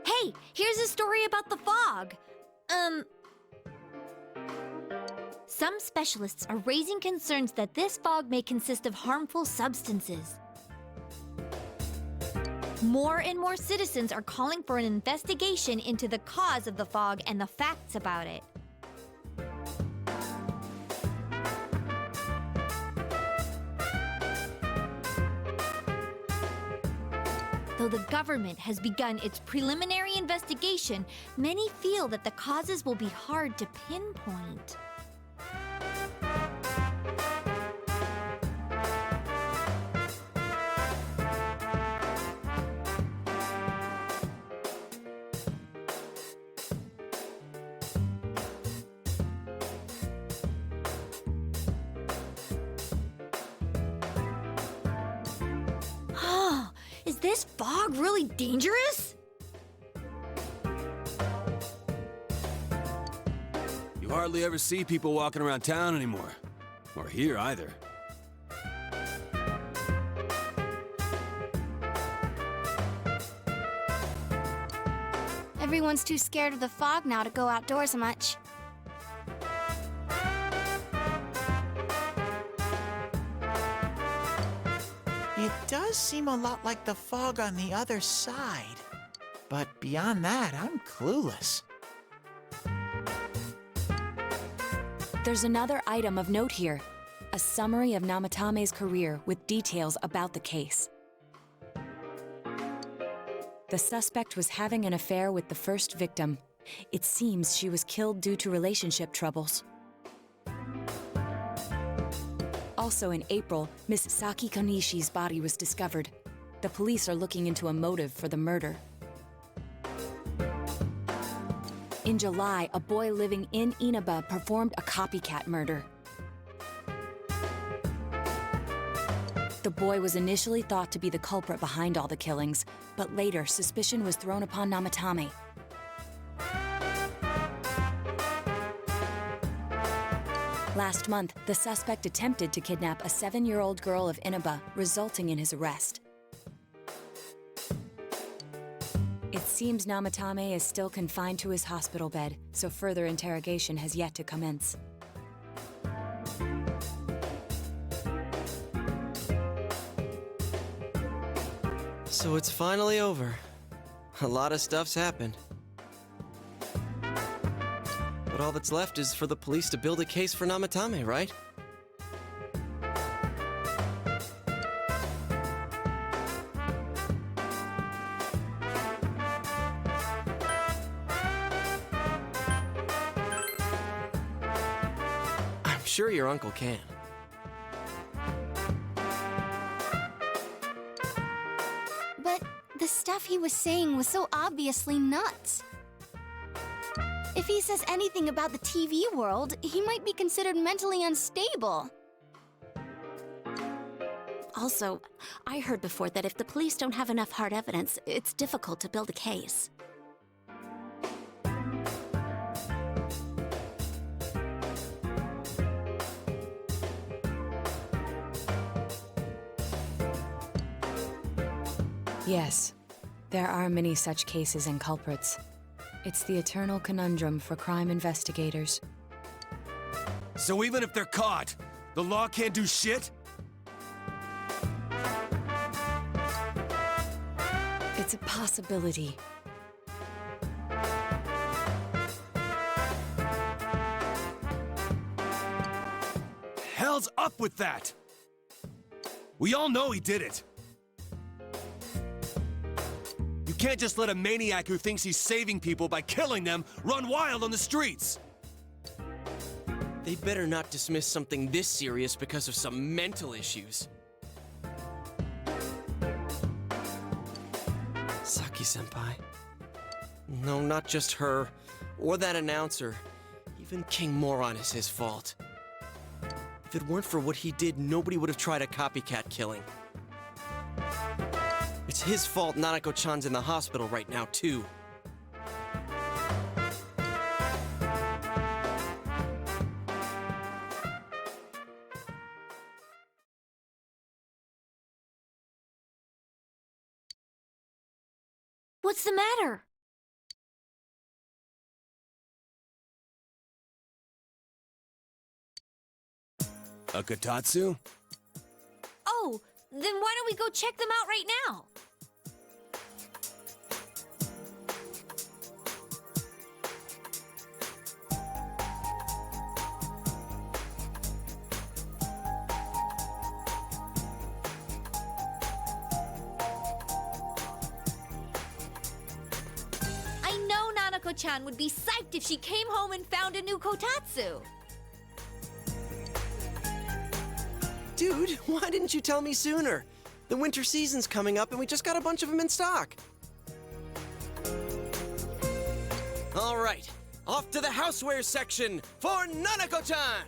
Hey, here's a story about the fog. Some specialists are raising concerns that this fog may consist of harmful substances. More and more citizens are calling for an investigation into the cause of the fog and the facts about it. Though the government has begun its preliminary investigation, many feel that the causes will be hard to pinpoint. Is this fog really dangerous? You hardly ever see people walking around town anymore. Or here either. Everyone's too scared of the fog now to go outdoors much. It does seem a lot like the fog on the other side. But beyond that, I'm clueless. There's another item of note here. A summary of Namatame's career with details about the case. The suspect was having an affair with the first victim. It seems she was killed due to relationship troubles. Also in April, Miss Saki Konishi's body was discovered. The police are looking into a motive for the murder. In July, a boy living in Inaba performed a copycat murder. The boy was initially thought to be the culprit behind all the killings, but later suspicion was thrown upon Namatame. Last month, the suspect attempted to kidnap a 7-year-old girl of Inaba, resulting in his arrest. It seems Namatame is still confined to his hospital bed, so further interrogation has yet to commence. So it's finally over. A lot of stuff's happened. But all that's left is for the police to build a case for Namatame, right? I'm sure your uncle can. But the stuff he was saying was so obviously nuts. If he says anything about the TV world, he might be considered mentally unstable. Also, I heard before that if the police don't have enough hard evidence, it's difficult to build a case. Yes, there are many such cases and culprits. It's the eternal conundrum for crime investigators. So even if they're caught, the law can't do shit? It's a possibility. Hell's up with that! We all know he did it. You can't just let a maniac who thinks he's saving people by killing them run wild on the streets! They better not dismiss something this serious because of some mental issues. Saki-senpai. No, not just her, or that announcer. Even King Moron is his fault. If it weren't for what he did, nobody would have tried a copycat killing. It's his fault Nanako-chan's in the hospital right now, too. What's the matter? A Kotatsu? Oh, then why don't we go check them out right now? I know Nanako-chan would be psyched if she came home and found a new Kotatsu. Dude, why didn't you tell me sooner? The winter season's coming up and we just got a bunch of them in stock. All right, off to the housewares section for Nanako-chan!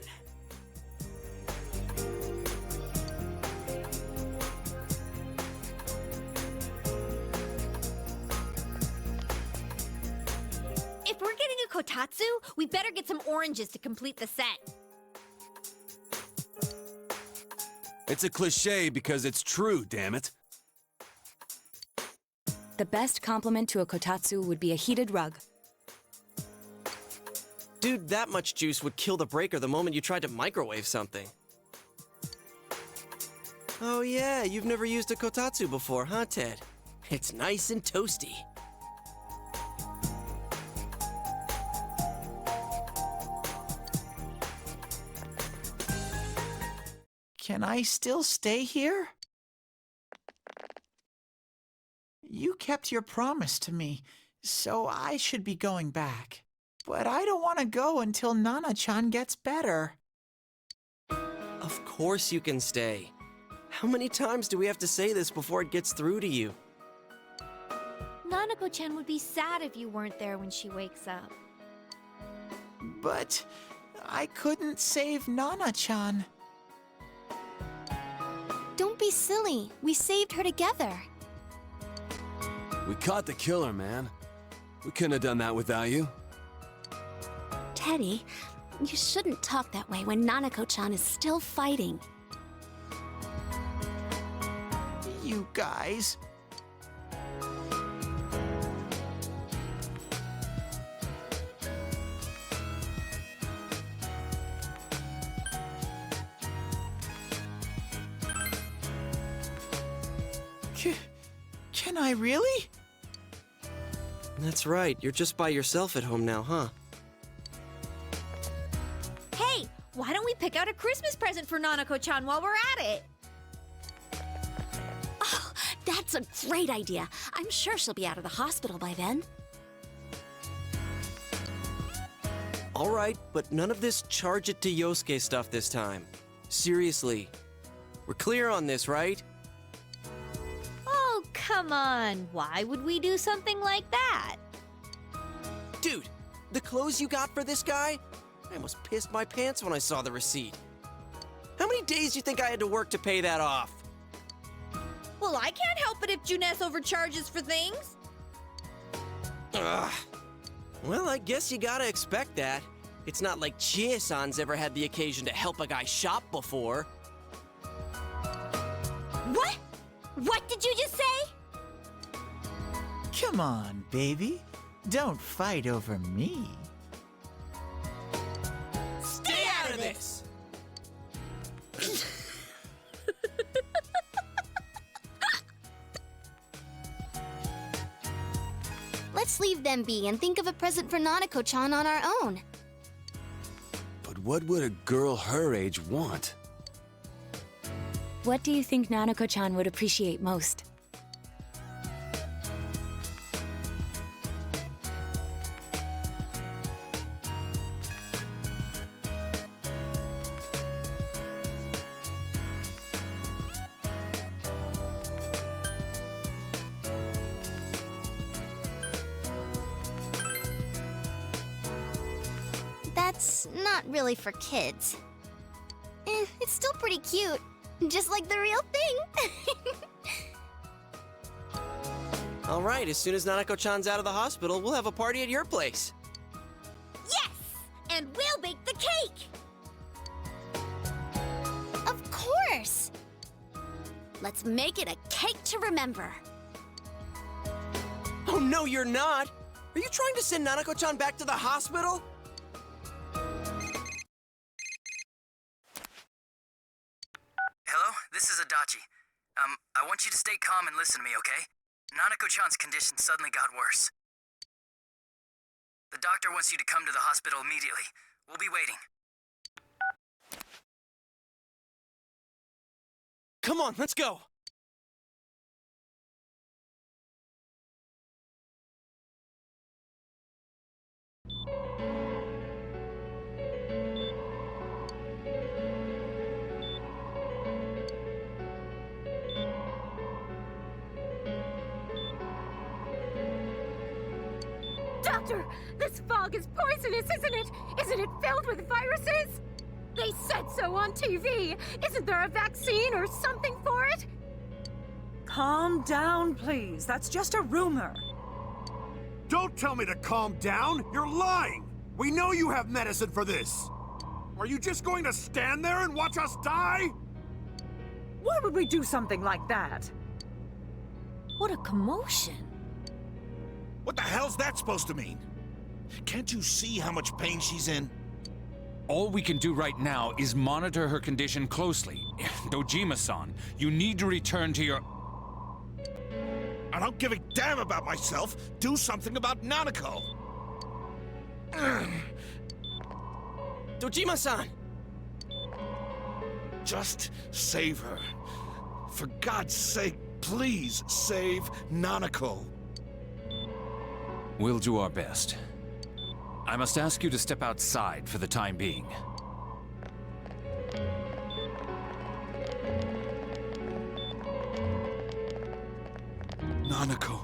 If we're getting a Kotatsu, we better get some oranges to complete the set. It's a cliche because it's true, damn it. The best compliment to a kotatsu would be a heated rug. Dude, that much juice would kill the breaker the moment you tried to microwave something. Oh yeah, you've never used a kotatsu before, huh, Ted? It's nice and toasty. Can I still stay here? You kept your promise to me, so I should be going back. But I don't want to go until Nana-chan gets better. Of course you can stay. How many times do we have to say this before it gets through to you? Nanako-chan would be sad if you weren't there when she wakes up. But I couldn't save Nana-chan. Don't be silly. We saved her together. We caught the killer, man. We couldn't have done that without you. Teddy, you shouldn't talk that way when Nanako-chan is still fighting. You guys. Can I really? That's right, you're just by yourself at home now, huh? Hey, why don't we pick out a Christmas present for Nanako-chan while we're at it? Oh, that's a great idea. I'm sure she'll be out of the hospital by then. All right, but none of this charge it to Yosuke stuff this time. Seriously. We're clear on this, right? Oh, come on. Why would we do something like that? Dude, the clothes you got for this guy? I almost pissed my pants when I saw the receipt. How many days do you think I had to work to pay that off? Well, I can't help it if Juness overcharges for things. Ugh. Well, I guess you gotta expect that. It's not like Chie-san's ever had the occasion to help a guy shop before. What? What did you just say? Come on, baby. Don't fight over me. Stay out of this! Let's leave them be and think of a present for Nanako-chan on our own. But what would a girl her age want? What do you think Nanako-chan would appreciate most? That's not really for kids. It's still pretty cute. Just like the real thing. All right, as soon as Nanako-chan's out of the hospital, we'll have a party at your place. Yes! And we'll bake the cake! Of course. Let's make it a cake to remember. Oh, no, you're not! Are you trying to send Nanako-chan back to the hospital? Hello, this is Adachi. I want you to stay calm and listen to me, okay? Nanako-chan's condition suddenly got worse. The doctor wants you to come to the hospital immediately. We'll be waiting. Come on, let's go! Doctor, this fog is poisonous, isn't it? Isn't it filled with viruses? They said so on TV. Isn't there a vaccine or something for it? Calm down, please. That's just a rumor. Don't tell me to calm down! You're lying! We know you have medicine for this! Are you just going to stand there and watch us die? Why would we do something like that? What a commotion. What the hell's that supposed to mean? Can't you see how much pain she's in? All we can do right now is monitor her condition closely. Dojima-san, you need to return to your... I don't give a damn about myself. Do something about Nanako. Dojima-san! Just save her. For God's sake, please save Nanako. We'll do our best. I must ask you to step outside for the time being. Nanako.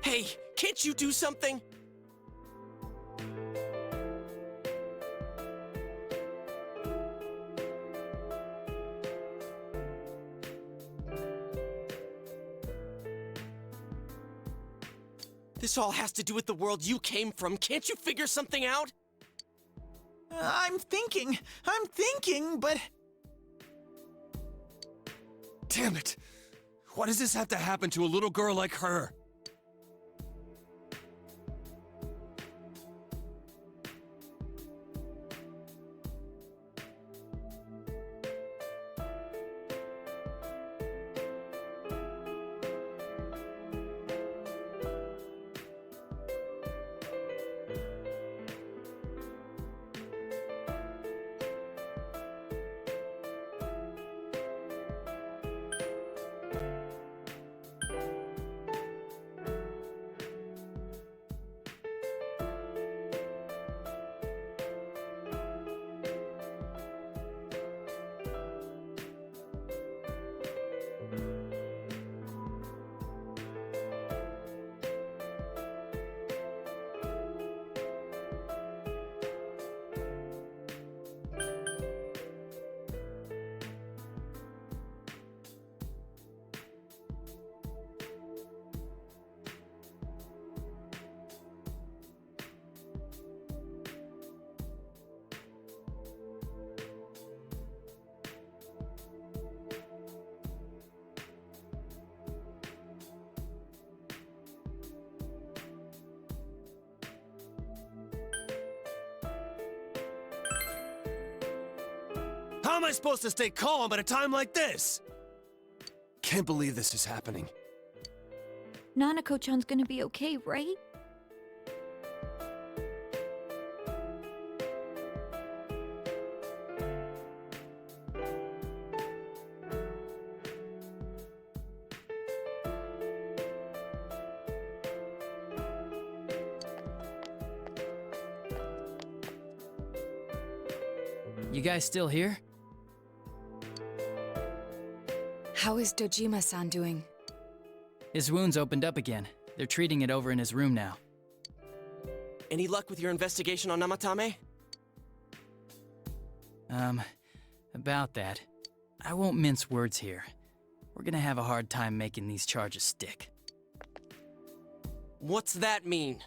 Hey, can't you do something? This all has to do with the world you came from. Can't you figure something out? I'm thinking, but... Damn it! Why does this have to happen to a little girl like her? How am I supposed to stay calm at a time like this? Can't believe this is happening. Nanako-chan's gonna be okay, right? You guys still here? How is Dojima-san doing? His wound's opened up again. They're treating it over in his room now. Any luck with your investigation on Namatame? About that. I won't mince words here. We're gonna have a hard time making these charges stick. What's that mean?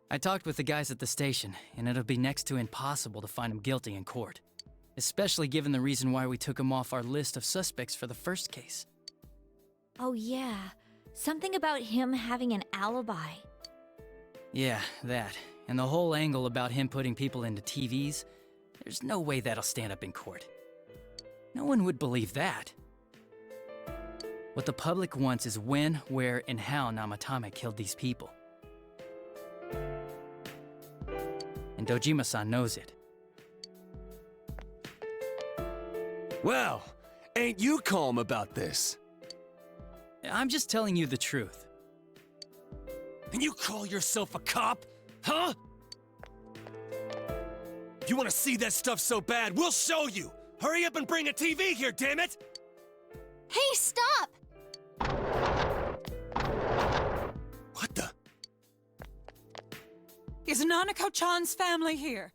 I talked with the guys at the station, and it'll be next to impossible to find him guilty in court. Especially given the reason why we took him off our list of suspects for the first case. Oh, yeah. Something about him having an alibi. Yeah, that. And the whole angle about him putting people into TVs, there's no way that'll stand up in court. No one would believe that. What the public wants is when, where, and how Namatame killed these people. And Dojima-san knows it. Well, ain't you calm about this? I'm just telling you the truth. And you call yourself a cop? Huh? You want to see that stuff so bad, we'll show you! Hurry up and bring a TV here, damn it! Hey, stop! What the? Is Nanako-chan's family here?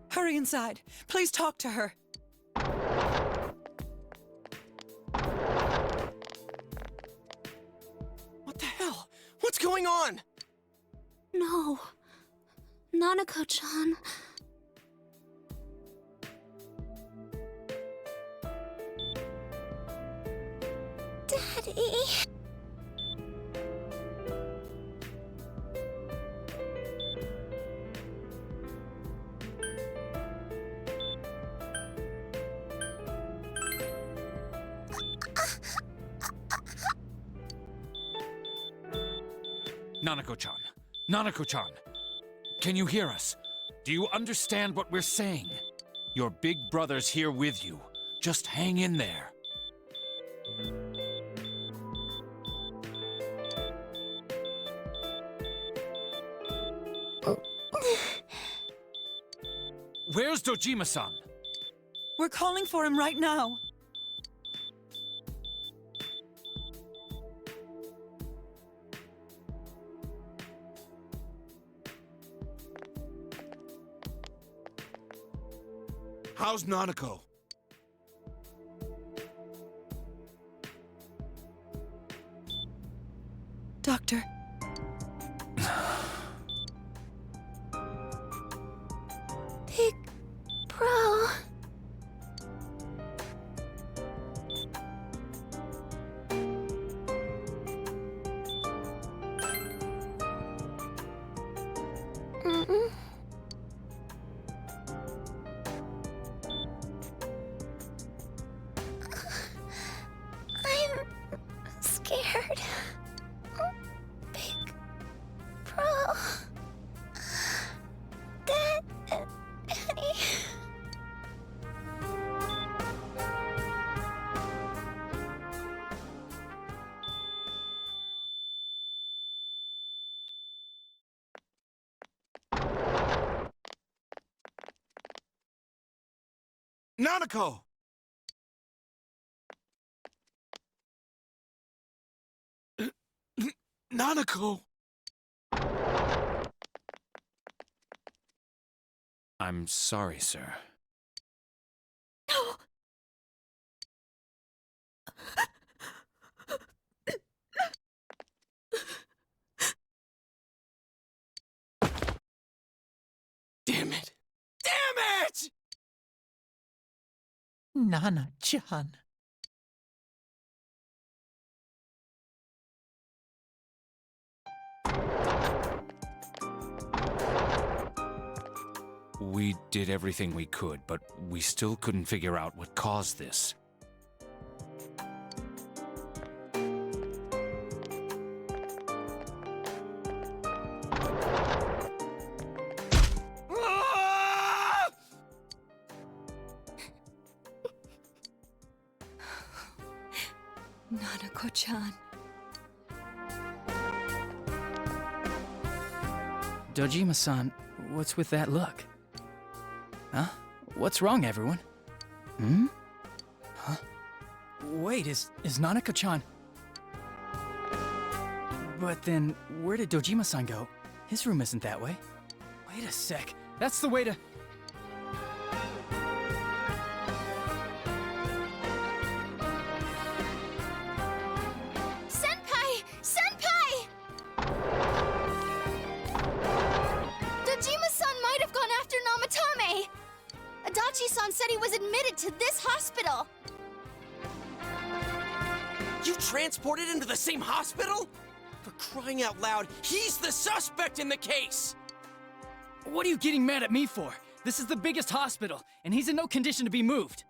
Hurry inside. Please talk to her. What the hell? What's going on? No. Nanako-chan. Daddy. Nanako-chan. Nanako-chan. Can you hear us? Do you understand what we're saying? Your big brother's here with you. Just hang in there. Where's Dojima-san? We're calling for him right now. How's Nanako? Doctor. Big Bro. I'm scared. Big Bro. Daddy. Nanako! Nanako! I'm sorry, sir. No! Damn it! Damn it! Nana-chan. We did everything we could, but we still couldn't figure out what caused this. Nanako-chan. Dojima-san, what's with that look? Huh? What's wrong, everyone? Hmm? Huh? Wait, is Nanako-chan... But then, where did Dojima-san go? His room isn't that way. Wait a sec. That's the way to... Senpai! Senpai! Dojima-san might have gone after Namatame! Adachi-san said he was admitted to this hospital! You transported him to the same hospital? For crying out loud, he's the suspect in the case! What are you getting mad at me for? This is the biggest hospital, and he's in no condition to be moved.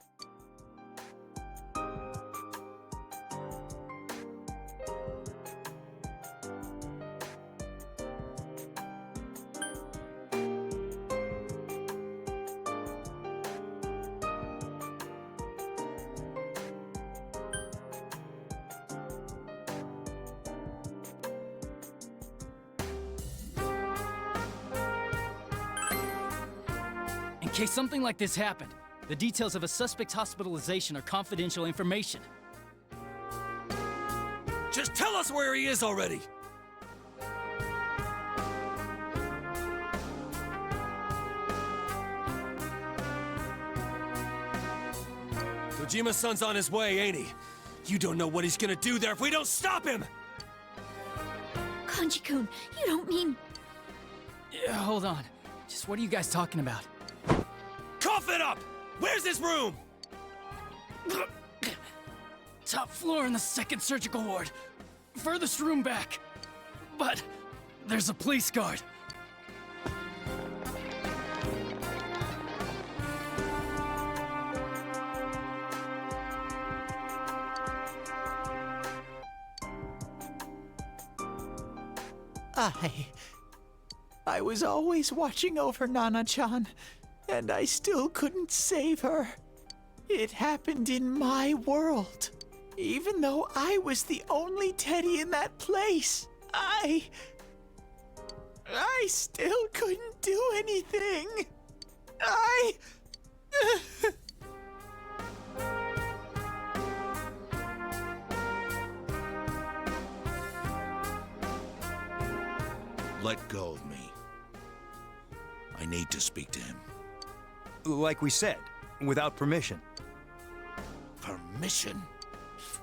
In case something like this happened, the details of a suspect's hospitalization are confidential information. Just tell us where he is already! Dojima-san's on his way, ain't he? You don't know what he's gonna do there if we don't stop him! Kanji-kun, you don't mean... Yeah, hold on. Just what are you guys talking about? Cough it up! Where's his room? Top floor in the second surgical ward. Furthest room back. But there's a police guard. I was always watching over Nana-chan, and I still couldn't save her. It happened in my world. Even though I was the only Teddy in that place, I still couldn't do anything. Let go of me. I need to speak to him. Like we said, without permission. Permission?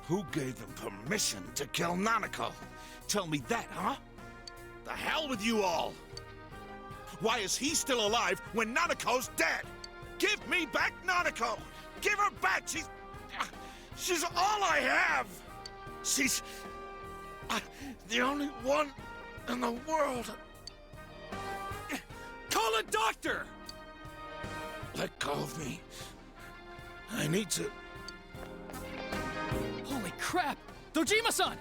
Who gave him permission to kill Nanako? Tell me that, huh? The hell with you all! Why is he still alive when Nanako's dead? Give me back Nanako! Give her back! She's all I have! She's... the only one in the world. Call a doctor! Let go of me. I need to... Holy crap! Dojima-san!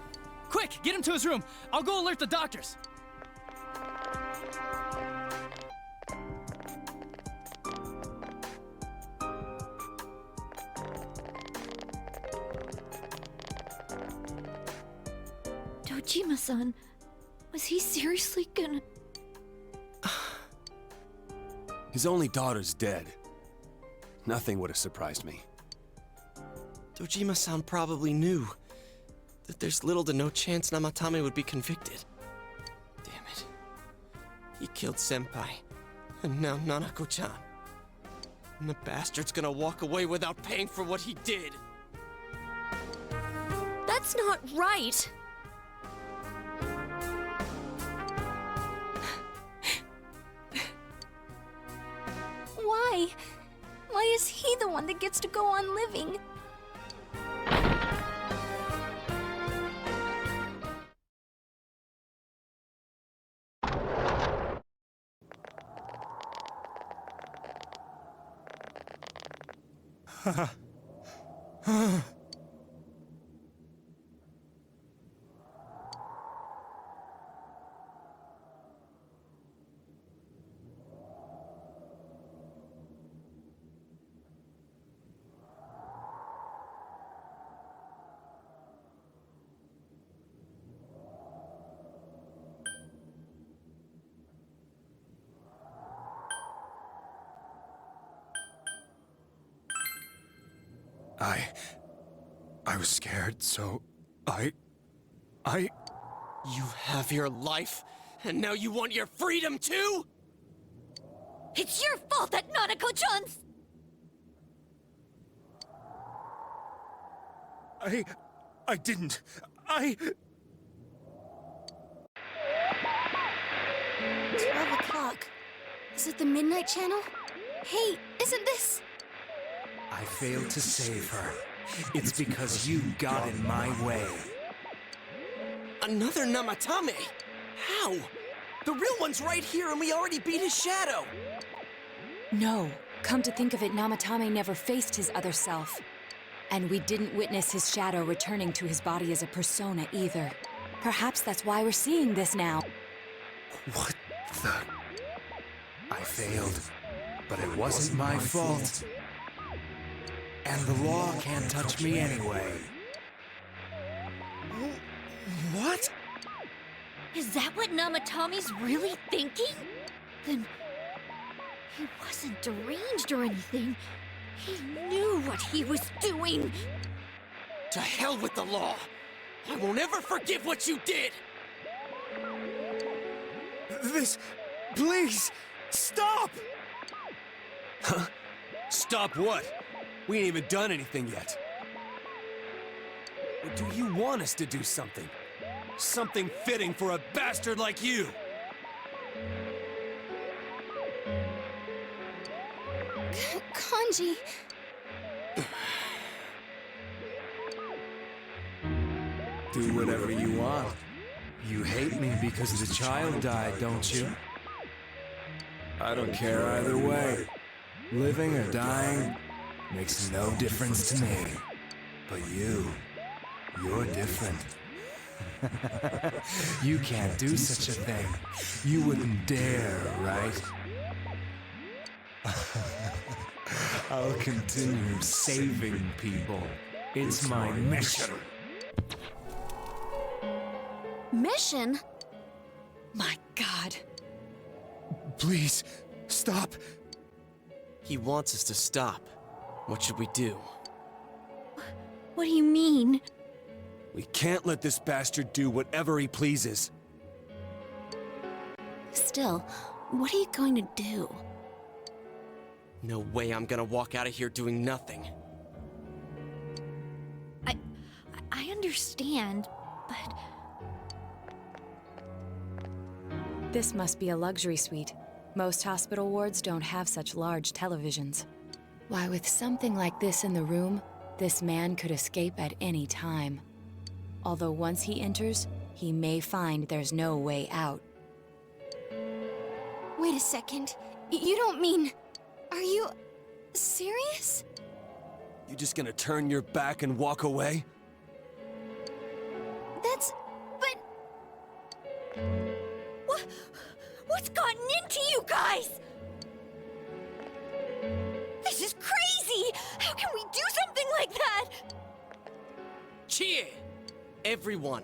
Quick, get him to his room. I'll go alert the doctors. Dojima-san, was he seriously gonna... His only daughter's dead. Nothing would have surprised me. Dojima-san probably knew that there's little to no chance Namatame would be convicted. Damn it. He killed Senpai, and now Nanako-chan. And the bastard's gonna walk away without paying for what he did. That's not right! Why? Why is he the one that gets to go on living? I was scared, so I... You have your life, and now you want your freedom too? It's your fault that Nanako-chan's... I didn't. 12 o'clock. Is it the Midnight Channel? Hey, isn't this... I failed to save her. It's because you got in my way. Another Namatame? How? The real one's right here and we already beat his shadow! No. Come to think of it, Namatame never faced his other self. And we didn't witness his shadow returning to his body as a persona either. Perhaps that's why we're seeing this now. What the... I failed, but it wasn't my fault. And the law can't touch me anyway. What? Is that what Namatame's really thinking? Then... he wasn't deranged or anything. He knew what he was doing. To hell with the law! I won't ever forgive what you did! This... please! Stop! Huh? Stop what? We ain't even done anything yet. Or do you want us to do something? Something fitting for a bastard like you! Kanji... Do whatever you want. You hate me because the child died, don't you? I don't care either way. Living or dying makes no difference to me. But you're different. You can't do such a thing. You wouldn't dare, right? I'll continue saving people. It's my mission. Mission? My God. Please, stop. He wants us to stop. What should we do? What do you mean? We can't let this bastard do whatever he pleases. Still, what are you going to do? No way I'm gonna walk out of here doing nothing. I understand, but... This must be a luxury suite. Most hospital wards don't have such large televisions. Why, with something like this in the room, this man could escape at any time. Although once he enters, he may find there's no way out. Wait a second. You don't mean... Are you... serious? You just gonna turn your back and walk away? That's... but... What's gotten into you guys? This is crazy! How can we do something like that? Chie! Everyone,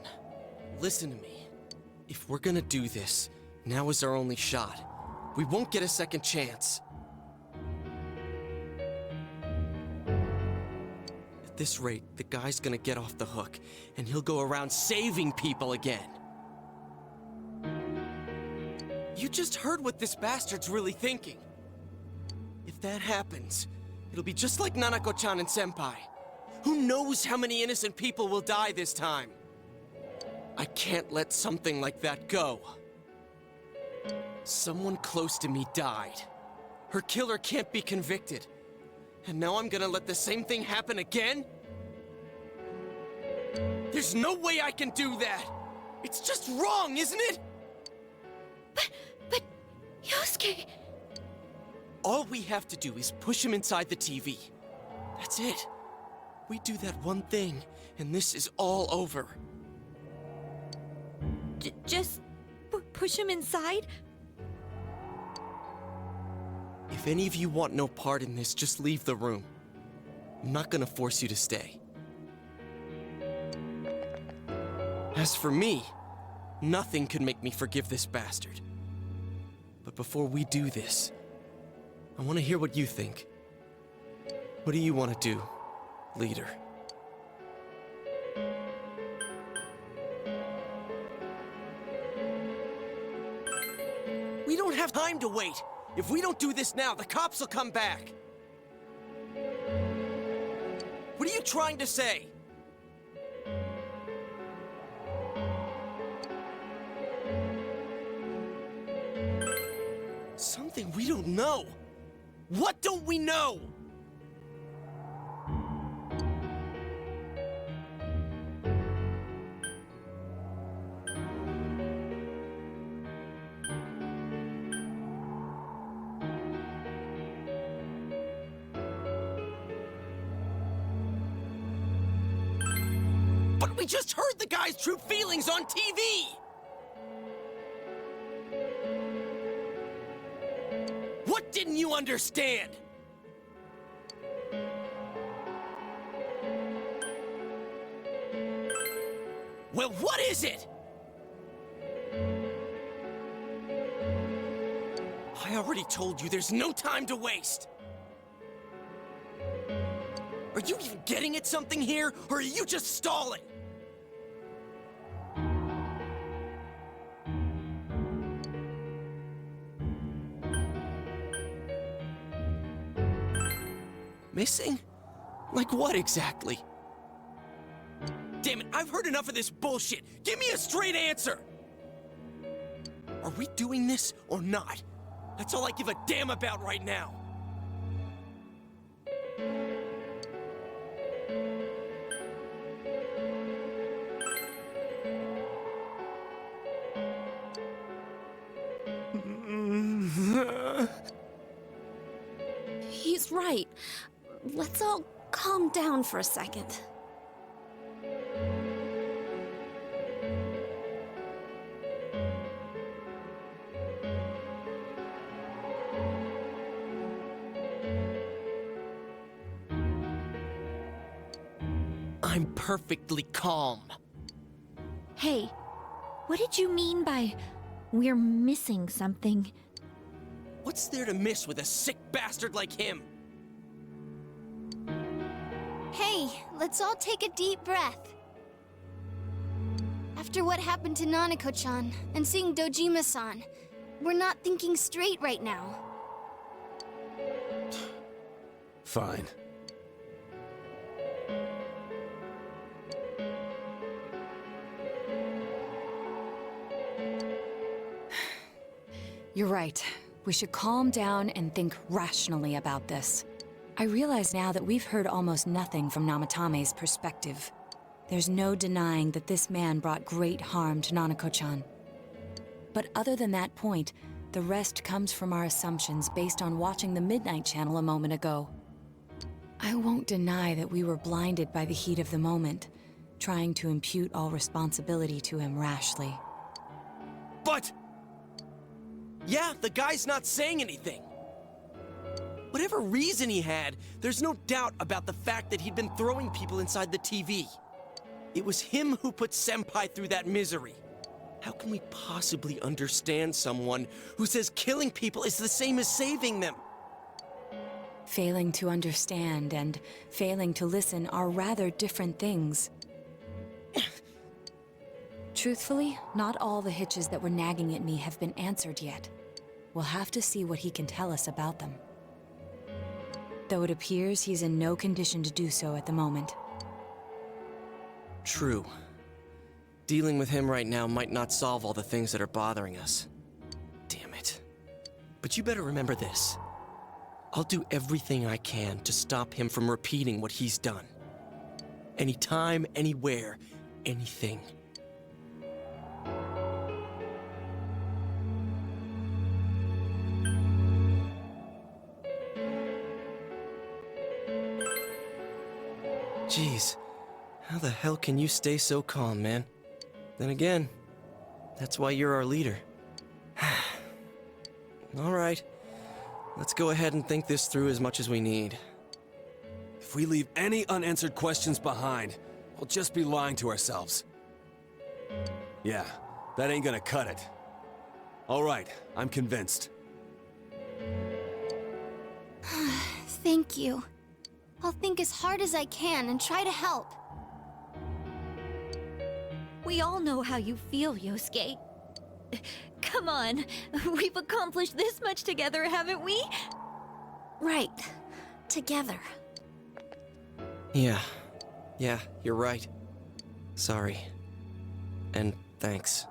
listen to me. If we're gonna do this, now is our only shot. We won't get a second chance. At this rate, the guy's gonna get off the hook, and he'll go around saving people again. You just heard what this bastard's really thinking. If that happens, it'll be just like Nanako-chan and Senpai. Who knows how many innocent people will die this time? I can't let something like that go. Someone close to me died. Her killer can't be convicted. And now I'm gonna let the same thing happen again? There's no way I can do that! It's just wrong, isn't it? But... Yosuke... All we have to do is push him inside the TV. That's it. We do that one thing, and this is all over. Just... push him inside? If any of you want no part in this, just leave the room. I'm not gonna force you to stay. As for me, nothing could make me forgive this bastard. But before we do this, I want to hear what you think. What do you want to do? leader. We don't have time to wait. If we don't do this now, the cops will come back. What are you trying to say? Something we don't know. What don't we know? But we just heard the guy's true feelings on TV! What didn't you understand? Well, what is it? I already told you there's no time to waste. Are you even getting at something here, or are you just stalling? Missing? Like what exactly? Damn it, I've heard enough of this bullshit! Give me a straight answer! Are we doing this or not? That's all I give a damn about right now. He's right. Let's all calm down for a second. I'm perfectly calm. Hey, what did you mean by we're missing something? What's there to miss with a sick bastard like him? Hey, let's all take a deep breath. After what happened to Nanako-chan and seeing Dojima-san, we're not thinking straight right now. Fine. You're right. We should calm down and think rationally about this. I realize now that we've heard almost nothing from Namatame's perspective. There's no denying that this man brought great harm to Nanako-chan. But other than that point, the rest comes from our assumptions based on watching the Midnight Channel a moment ago. I won't deny that we were blinded by the heat of the moment, trying to impute all responsibility to him rashly. But... yeah, the guy's not saying anything. Whatever reason he had, there's no doubt about the fact that he'd been throwing people inside the TV. It was him who put Senpai through that misery. How can we possibly understand someone who says killing people is the same as saving them? Failing to understand and failing to listen are rather different things. Truthfully, not all the hitches that were nagging at me have been answered yet. We'll have to see what he can tell us about them. Though it appears he's in no condition to do so at the moment. True. Dealing with him right now might not solve all the things that are bothering us. Damn it. But you better remember this. I'll do everything I can to stop him from repeating what he's done. Anytime, anywhere, anything. Jeez, how the hell can you stay so calm, man? Then again, that's why you're our leader. All right, let's go ahead and think this through as much as we need. If we leave any unanswered questions behind, we'll just be lying to ourselves. Yeah, that ain't gonna cut it. All right, I'm convinced. Thank you. I'll think as hard as I can and try to help. We all know how you feel, Yosuke. Come on, we've accomplished this much together, haven't we? Right. Together. Yeah, you're right. Sorry. And thanks.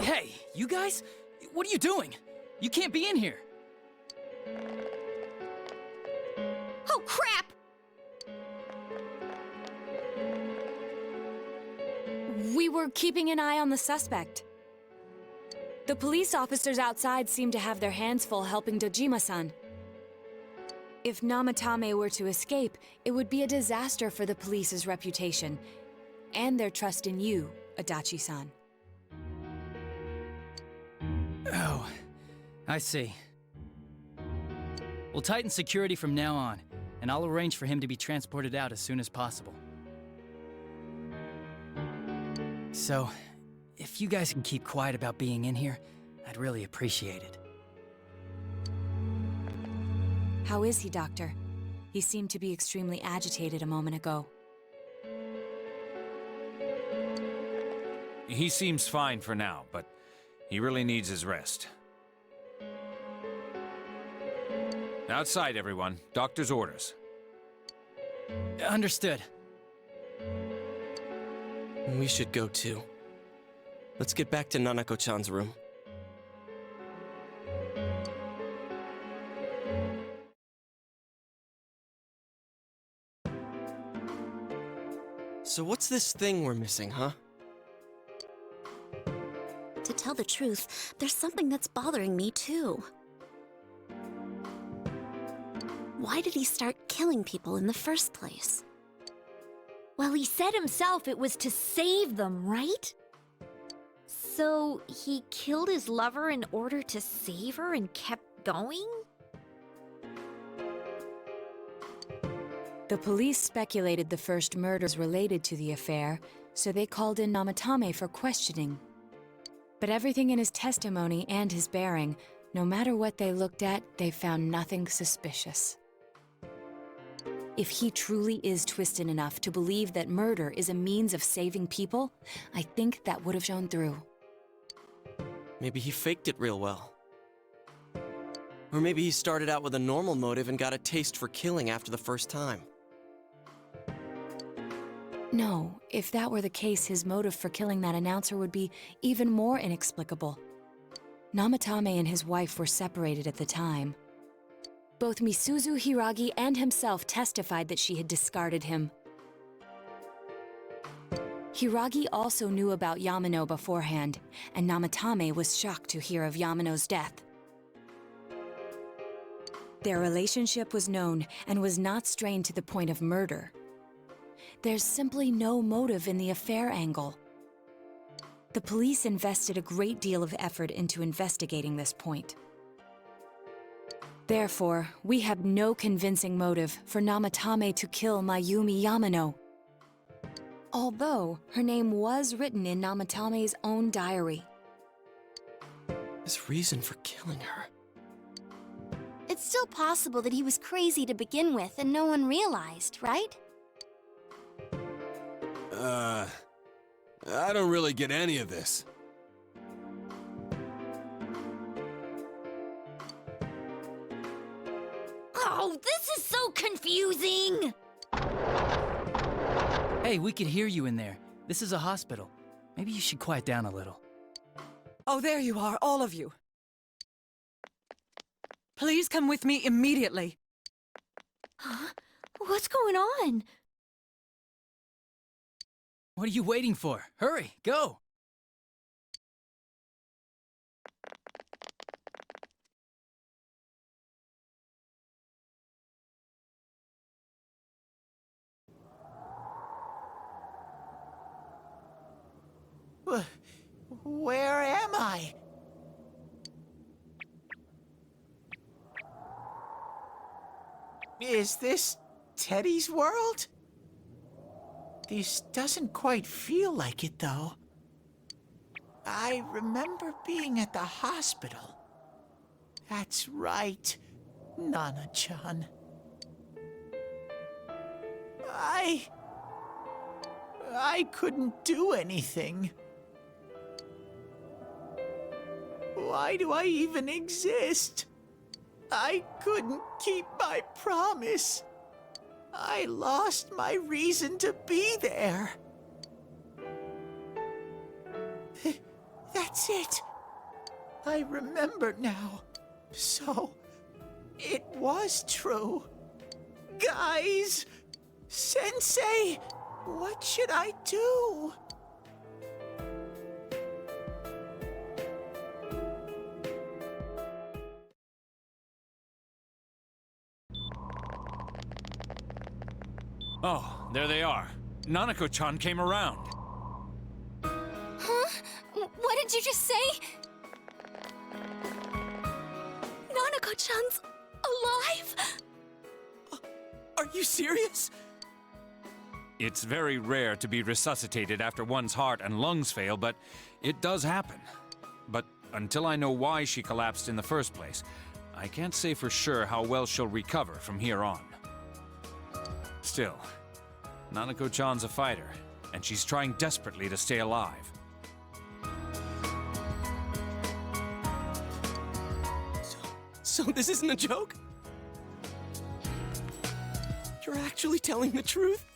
Hey, you guys? What are you doing? You can't be in here. Oh, crap! We were keeping an eye on the suspect. The police officers outside seem to have their hands full helping Dojima-san. If Namatame were to escape, it would be a disaster for the police's reputation, and their trust in you, Adachi-san. Oh, I see. We'll tighten security from now on, and I'll arrange for him to be transported out as soon as possible. So, if you guys can keep quiet about being in here, I'd really appreciate it. How is he, Doctor? He seemed to be extremely agitated a moment ago. He seems fine for now, but he really needs his rest. Outside, everyone. Doctor's orders. Understood. We should go too. Let's get back to Nanako-chan's room. So what's this thing we're missing, huh? To tell the truth, there's something that's bothering me too. Why did he start killing people in the first place? Well, he said himself it was to save them, right? So he killed his lover in order to save her and kept going? The police speculated the first murders related to the affair, so they called in Namatame for questioning. But everything in his testimony and his bearing, no matter what they looked at, they found nothing suspicious. If he truly is twisted enough to believe that murder is a means of saving people, I think that would have shown through. Maybe he faked it real well. Or maybe he started out with a normal motive and got a taste for killing after the first time. No, if that were the case, his motive for killing that announcer would be even more inexplicable. Namatame and his wife were separated at the time. Both Misuzu Hiragi and himself testified that she had discarded him. Hiragi also knew about Yamano beforehand, and Namatame was shocked to hear of Yamano's death. Their relationship was known and was not strained to the point of murder. There's simply no motive in the affair angle. The police invested a great deal of effort into investigating this point. Therefore, we have no convincing motive for Namatame to kill Mayumi Yamano. Although her name was written in Namatame's own diary. His reason for killing her. It's still possible that he was crazy to begin with and no one realized, right? I don't really get any of this. Oh, this is so confusing! Hey, we can hear you in there. This is a hospital. Maybe you should quiet down a little. Oh, there you are, all of you. Please come with me immediately. Huh? What's going on? What are you waiting for? Hurry, go! Where am I? Is this Teddy's world? This doesn't quite feel like it, though. I remember being at the hospital. That's right, Nana-chan. I couldn't do anything. Why do I even exist? I couldn't keep my promise. I lost my reason to be there. That's it. I remember now. So, it was true. Guys! Sensei! What should I do? Oh, there they are. Nanako-chan came around. Huh? What did you just say? Nanako-chan's alive? Are you serious? It's very rare to be resuscitated after one's heart and lungs fail, but it does happen. But until I know why she collapsed in the first place, I can't say for sure how well she'll recover from here on. Still, Nanako-chan's a fighter, and she's trying desperately to stay alive. So this isn't a joke? You're actually telling the truth?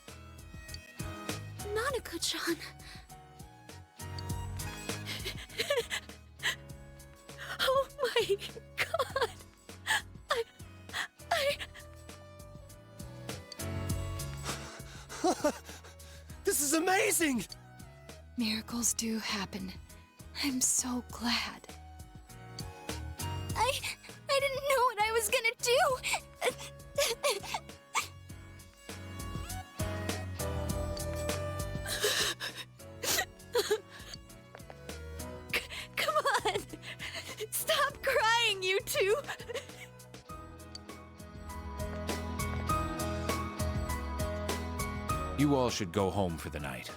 Nanako-chan. Oh my god. This is amazing! Miracles do happen. I'm so glad. I didn't know what I was gonna do. Come on. Stop crying, you two. You all should go home for the night.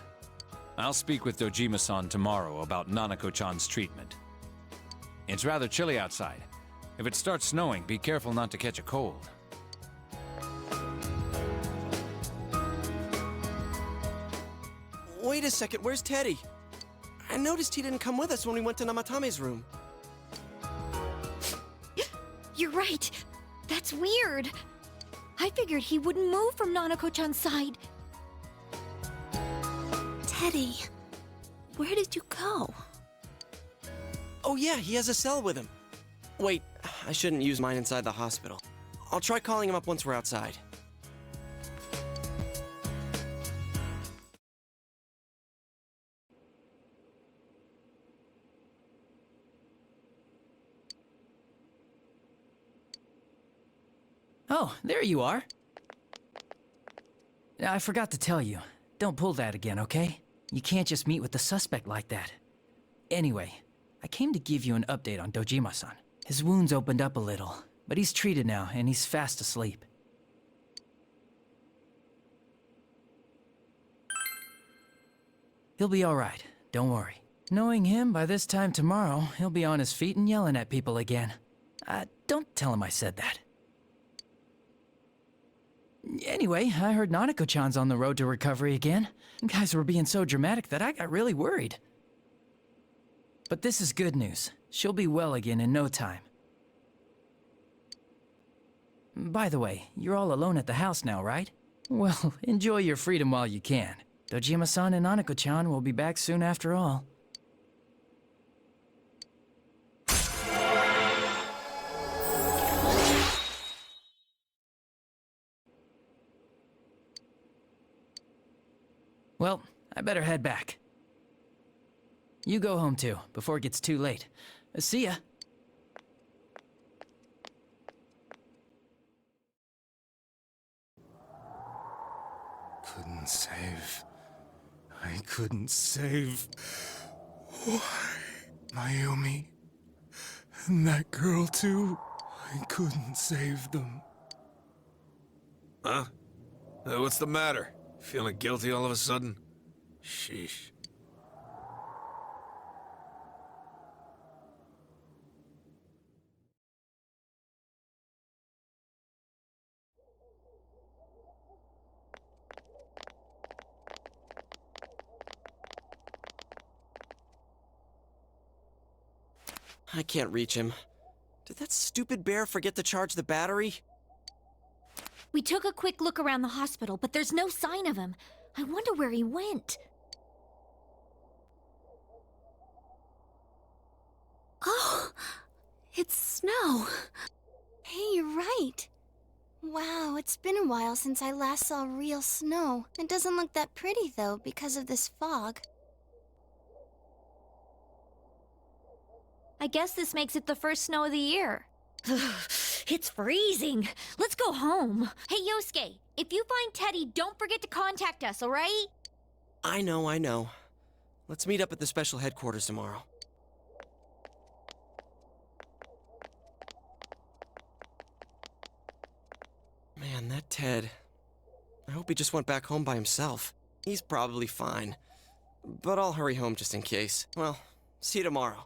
I'll speak with Dojima-san tomorrow about Nanako-chan's treatment. It's rather chilly outside. If it starts snowing, be careful not to catch a cold. Wait a second, where's Teddy? I noticed he didn't come with us when we went to Namatame's room. You're right. That's weird. I figured he wouldn't move from Nanako-chan's side. Teddy, where did you go? Oh yeah, he has a cell with him. Wait, I shouldn't use mine inside the hospital. I'll try calling him up once we're outside. Oh, there you are. I forgot to tell you. Don't pull that again, okay? You can't just meet with the suspect like that. Anyway, I came to give you an update on Dojima-san. His wounds opened up a little, but he's treated now and he's fast asleep. He'll be alright, don't worry. Knowing him, by this time tomorrow, he'll be on his feet and yelling at people again. Don't tell him I said that. Anyway, I heard Nanako-chan's on the road to recovery again. Guys were being so dramatic that I got really worried. But this is good news. She'll be well again in no time. By the way, you're all alone at the house now, right? Well, enjoy your freedom while you can. Dojima-san and Nanako-chan will be back soon after all. Well, I better head back. You go home too, before it gets too late. See ya. Couldn't save. I couldn't save. Why? Mayumi. And that girl too. I couldn't save them. Huh? What's the matter? Feeling guilty all of a sudden? Sheesh. I can't reach him. Did that stupid bear forget to charge the battery? We took a quick look around the hospital, but there's no sign of him. I wonder where he went. Oh, it's snow. Hey, you're right. Wow, it's been a while since I last saw real snow. It doesn't look that pretty, though, because of this fog. I guess this makes it the first snow of the year. It's freezing. Let's go home. Hey, Yosuke, if you find Teddy, don't forget to contact us, alright? I know. Let's meet up at the special headquarters tomorrow. Man, that Ted. I hope he just went back home by himself. He's probably fine. But I'll hurry home just in case. Well, see you tomorrow.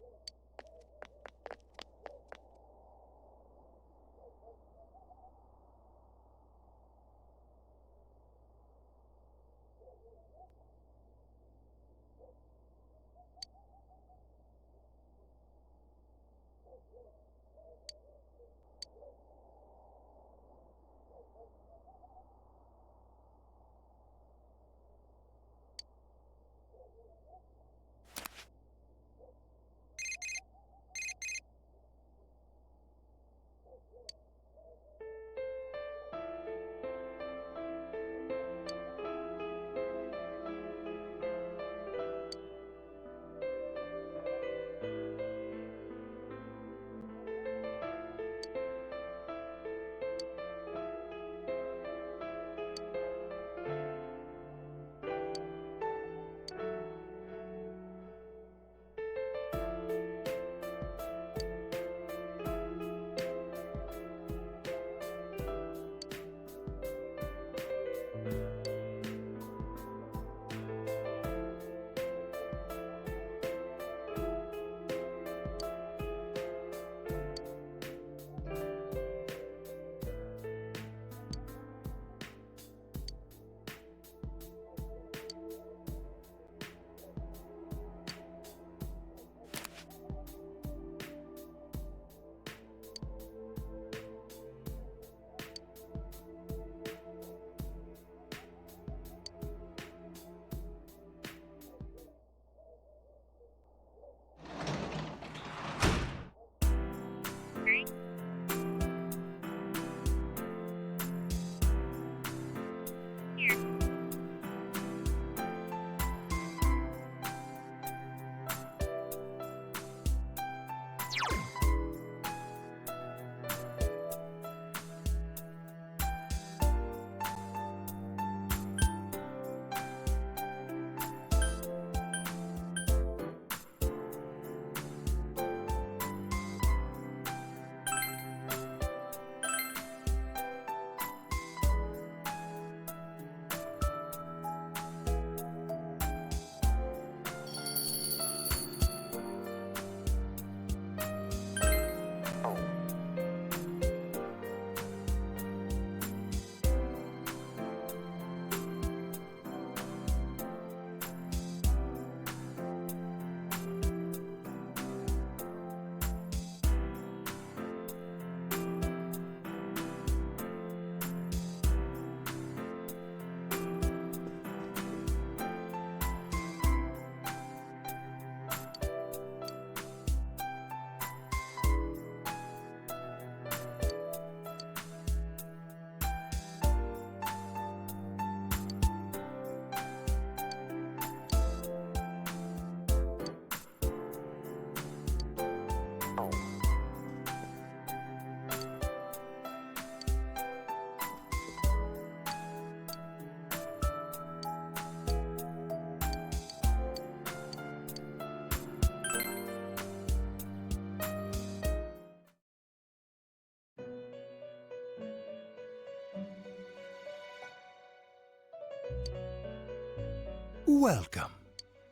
Welcome.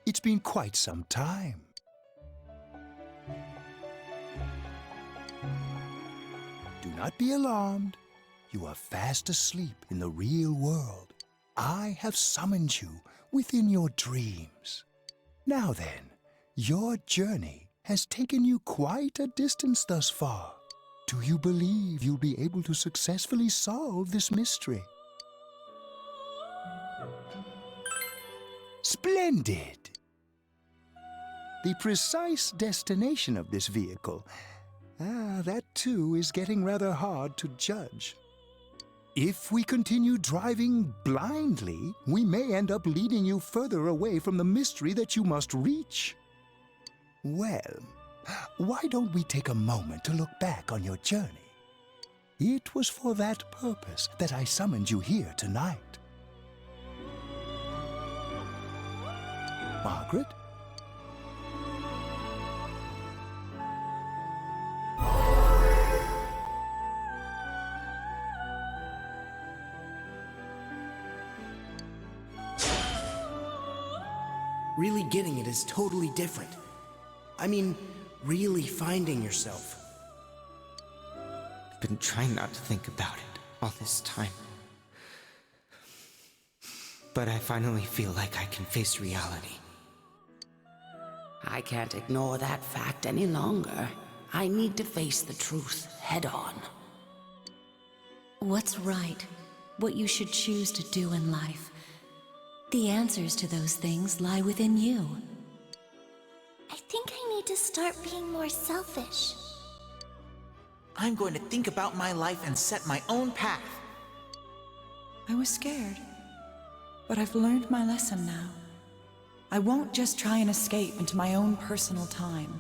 It's been quite some time. Do not be alarmed. You are fast asleep in the real world. I have summoned you within your dreams. Now then, your journey has taken you quite a distance thus far. Do you believe you'll be able to successfully solve this mystery? Splendid! The precise destination of this vehicle, that too is getting rather hard to judge. If we continue driving blindly, we may end up leading you further away from the mystery that you must reach. Well, why don't we take a moment to look back on your journey? It was for that purpose that I summoned you here tonight. Margaret? Really getting it is totally different. I mean, really finding yourself. I've been trying not to think about it all this time. But I finally feel like I can face reality. I can't ignore that fact any longer. I need to face the truth head on. What's right? What you should choose to do in life? The answers to those things lie within you. I think I need to start being more selfish. I'm going to think about my life and set my own path. I was scared, but I've learned my lesson now. I won't just try and escape into my own personal time.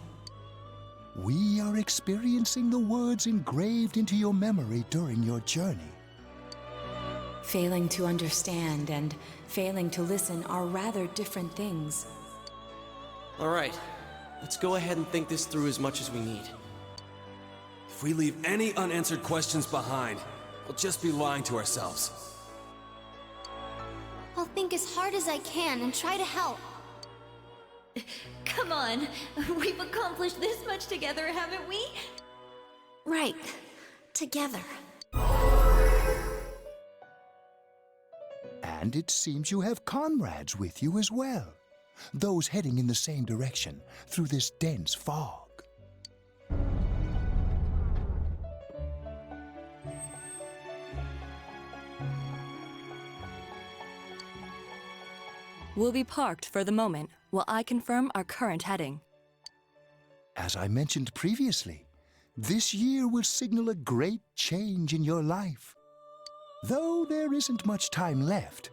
We are experiencing the words engraved into your memory during your journey. Failing to understand and failing to listen are rather different things. All right, let's go ahead and think this through as much as we need. If we leave any unanswered questions behind, we'll just be lying to ourselves. I'll think as hard as I can and try to help. Come on, we've accomplished this much together, haven't we? Right. Together. And it seems you have comrades with you as well. Those heading in the same direction through this dense fog. We'll be parked for the moment while I confirm our current heading. As I mentioned previously, this year will signal a great change in your life. Though there isn't much time left,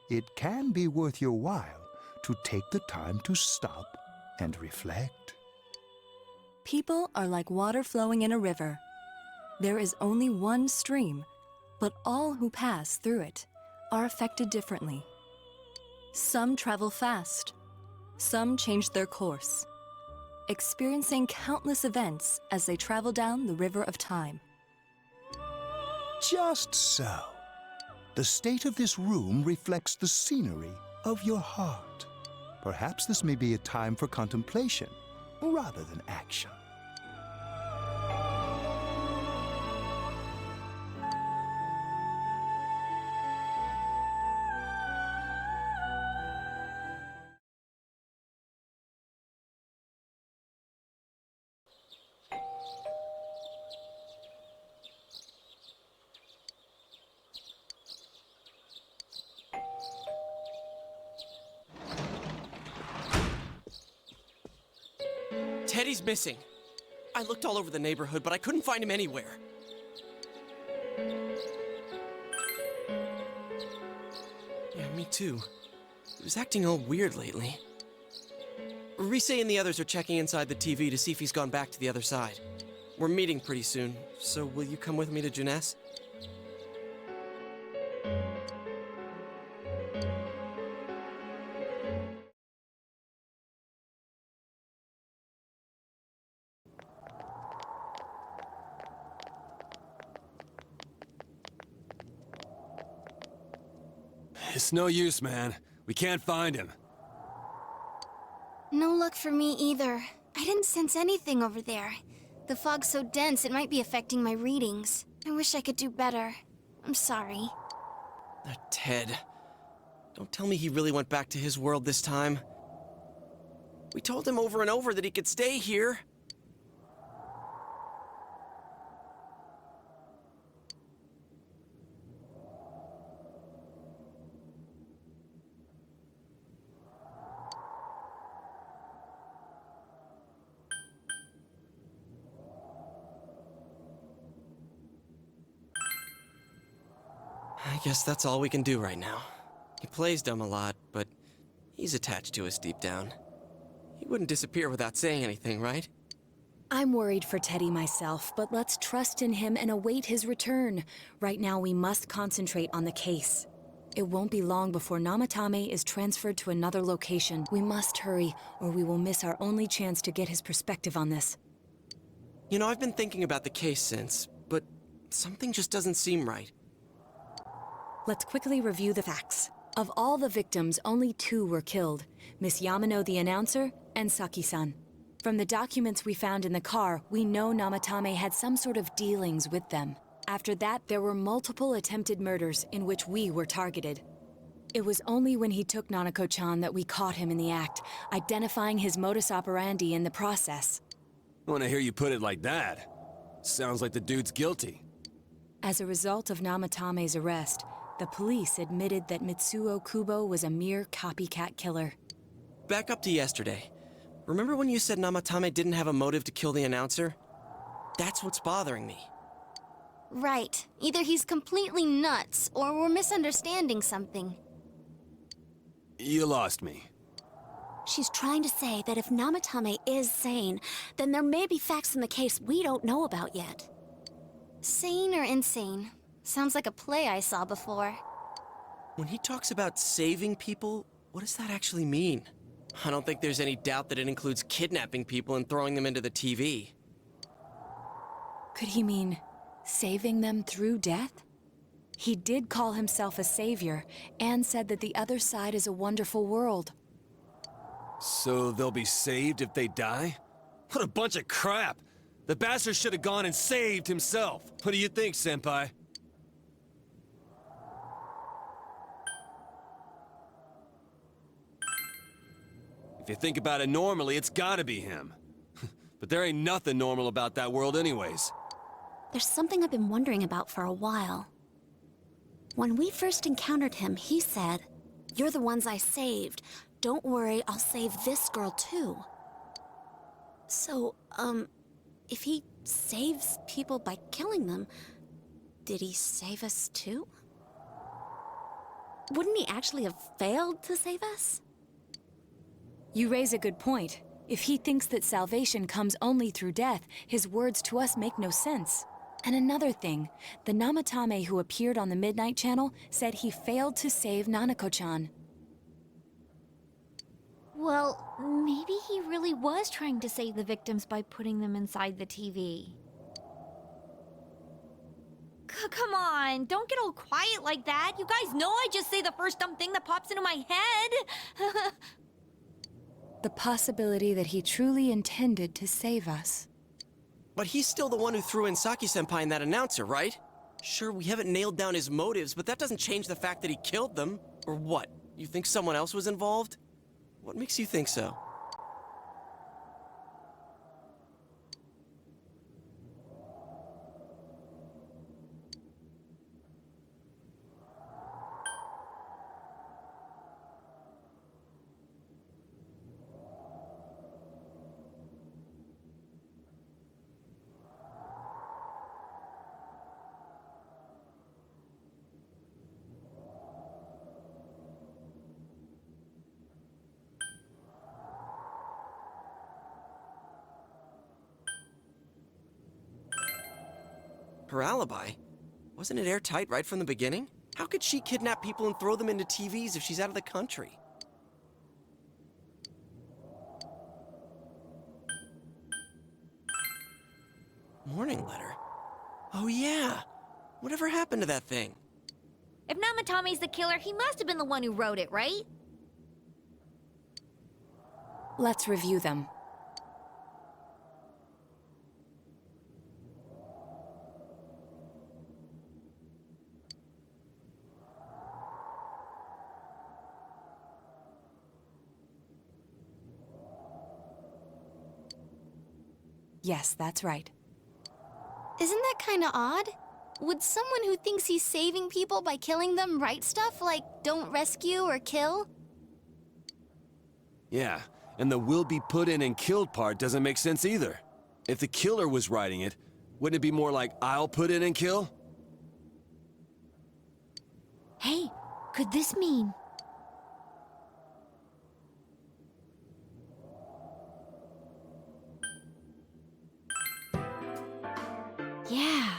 it can be worth your while to take the time to stop and reflect. People are like water flowing in a river. There is only one stream, but all who pass through it are affected differently. Some travel fast, some change their course, experiencing countless events as they travel down the river of time. Just so. The state of this room reflects the scenery of your heart. Perhaps this may be a time for contemplation rather than action. Teddy's missing. I looked all over the neighborhood, but I couldn't find him anywhere. Yeah, me too. He was acting all weird lately. Rise and the others are checking inside the TV to see if he's gone back to the other side. We're meeting pretty soon, so will you come with me to Junes? It's no use, man. We can't find him. No luck for me either. I didn't sense anything over there. The fog's so dense it might be affecting my readings. I wish I could do better. I'm sorry. Ted. Don't tell me he really went back to his world this time. We told him over and over that he could stay here. I guess that's all we can do right now. He plays dumb a lot, but he's attached to us deep down. He wouldn't disappear without saying anything, right? I'm worried for Teddy myself, but let's trust in him and await his return. Right now, we must concentrate on the case. It won't be long before Namatame is transferred to another location. We must hurry, or we will miss our only chance to get his perspective on this. You know, I've been thinking about the case since, but something just doesn't seem right. Let's quickly review the facts. Of all the victims, only 2 were killed. Miss Yamano the announcer, and Saki-san. From the documents we found in the car, we know Namatame had some sort of dealings with them. After that, there were multiple attempted murders in which we were targeted. It was only when he took Nanako-chan that we caught him in the act, identifying his modus operandi in the process. When I hear you put it like that, sounds like the dude's guilty. As a result of Namatame's arrest, the police admitted that Mitsuo Kubo was a mere copycat killer. Back up to yesterday. Remember when you said Namatame didn't have a motive to kill the announcer? That's what's bothering me. Right. Either he's completely nuts, or we're misunderstanding something. You lost me. She's trying to say that if Namatame is sane, then there may be facts in the case we don't know about yet. Sane or insane? Sounds like a play I saw before. When he talks about saving people, what does that actually mean? I don't think there's any doubt that it includes kidnapping people and throwing them into the TV. Could he mean saving them through death? He did call himself a savior and said that the other side is a wonderful world. So they'll be saved if they die? What a bunch of crap! The bastard should have gone and saved himself. What do you think, Senpai? If you think about it normally, it's gotta be him. But there ain't nothing normal about that world anyways. There's something I've been wondering about for a while. When we first encountered him, he said, "You're the ones I saved. Don't worry, I'll save this girl too." So, if he saves people by killing them, did he save us too? Wouldn't he actually have failed to save us? You raise a good point. If he thinks that salvation comes only through death, his words to us make no sense. And another thing, the Namatame who appeared on the Midnight Channel said he failed to save Nanako-chan. Well, maybe he really was trying to save the victims by putting them inside the TV. Come on, don't get all quiet like that. You guys know I just say the first dumb thing that pops into my head. The possibility that he truly intended to save us. But he's still the one who threw in Saki-senpai and that announcer, right? Sure, we haven't nailed down his motives, but that doesn't change the fact that he killed them. Or what? You think someone else was involved? What makes you think so? Her alibi? Wasn't it airtight right from the beginning? How could she kidnap people and throw them into TVs if she's out of the country? Morning letter? Oh yeah! Whatever happened to that thing? If Namatame's the killer, he must have been the one who wrote it, right? Let's review them. Yes, that's right. Isn't that kind of odd? Would someone who thinks he's saving people by killing them write stuff like don't rescue or kill? Yeah, and the will be put in and killed part doesn't make sense either. If the killer was writing it, wouldn't it be more like I'll put in and kill? Hey, could this mean... Yeah.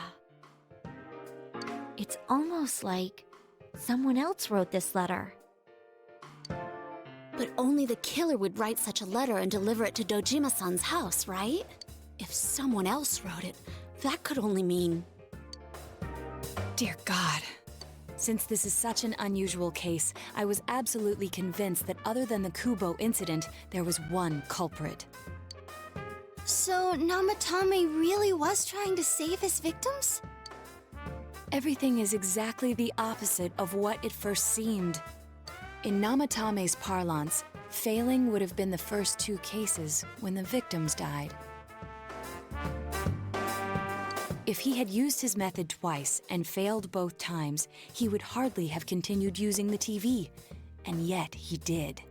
It's almost like someone else wrote this letter. But only the killer would write such a letter and deliver it to Dojima-san's house, right? If someone else wrote it, that could only mean... Dear God. Since this is such an unusual case, I was absolutely convinced that other than the Kubo incident, there was one culprit. So Namatame really was trying to save his victims? Everything is exactly the opposite of what it first seemed. In Namatame's parlance, failing would have been the first two cases when the victims died. If he had used his method twice and failed both times, he would hardly have continued using the TV, and yet he did.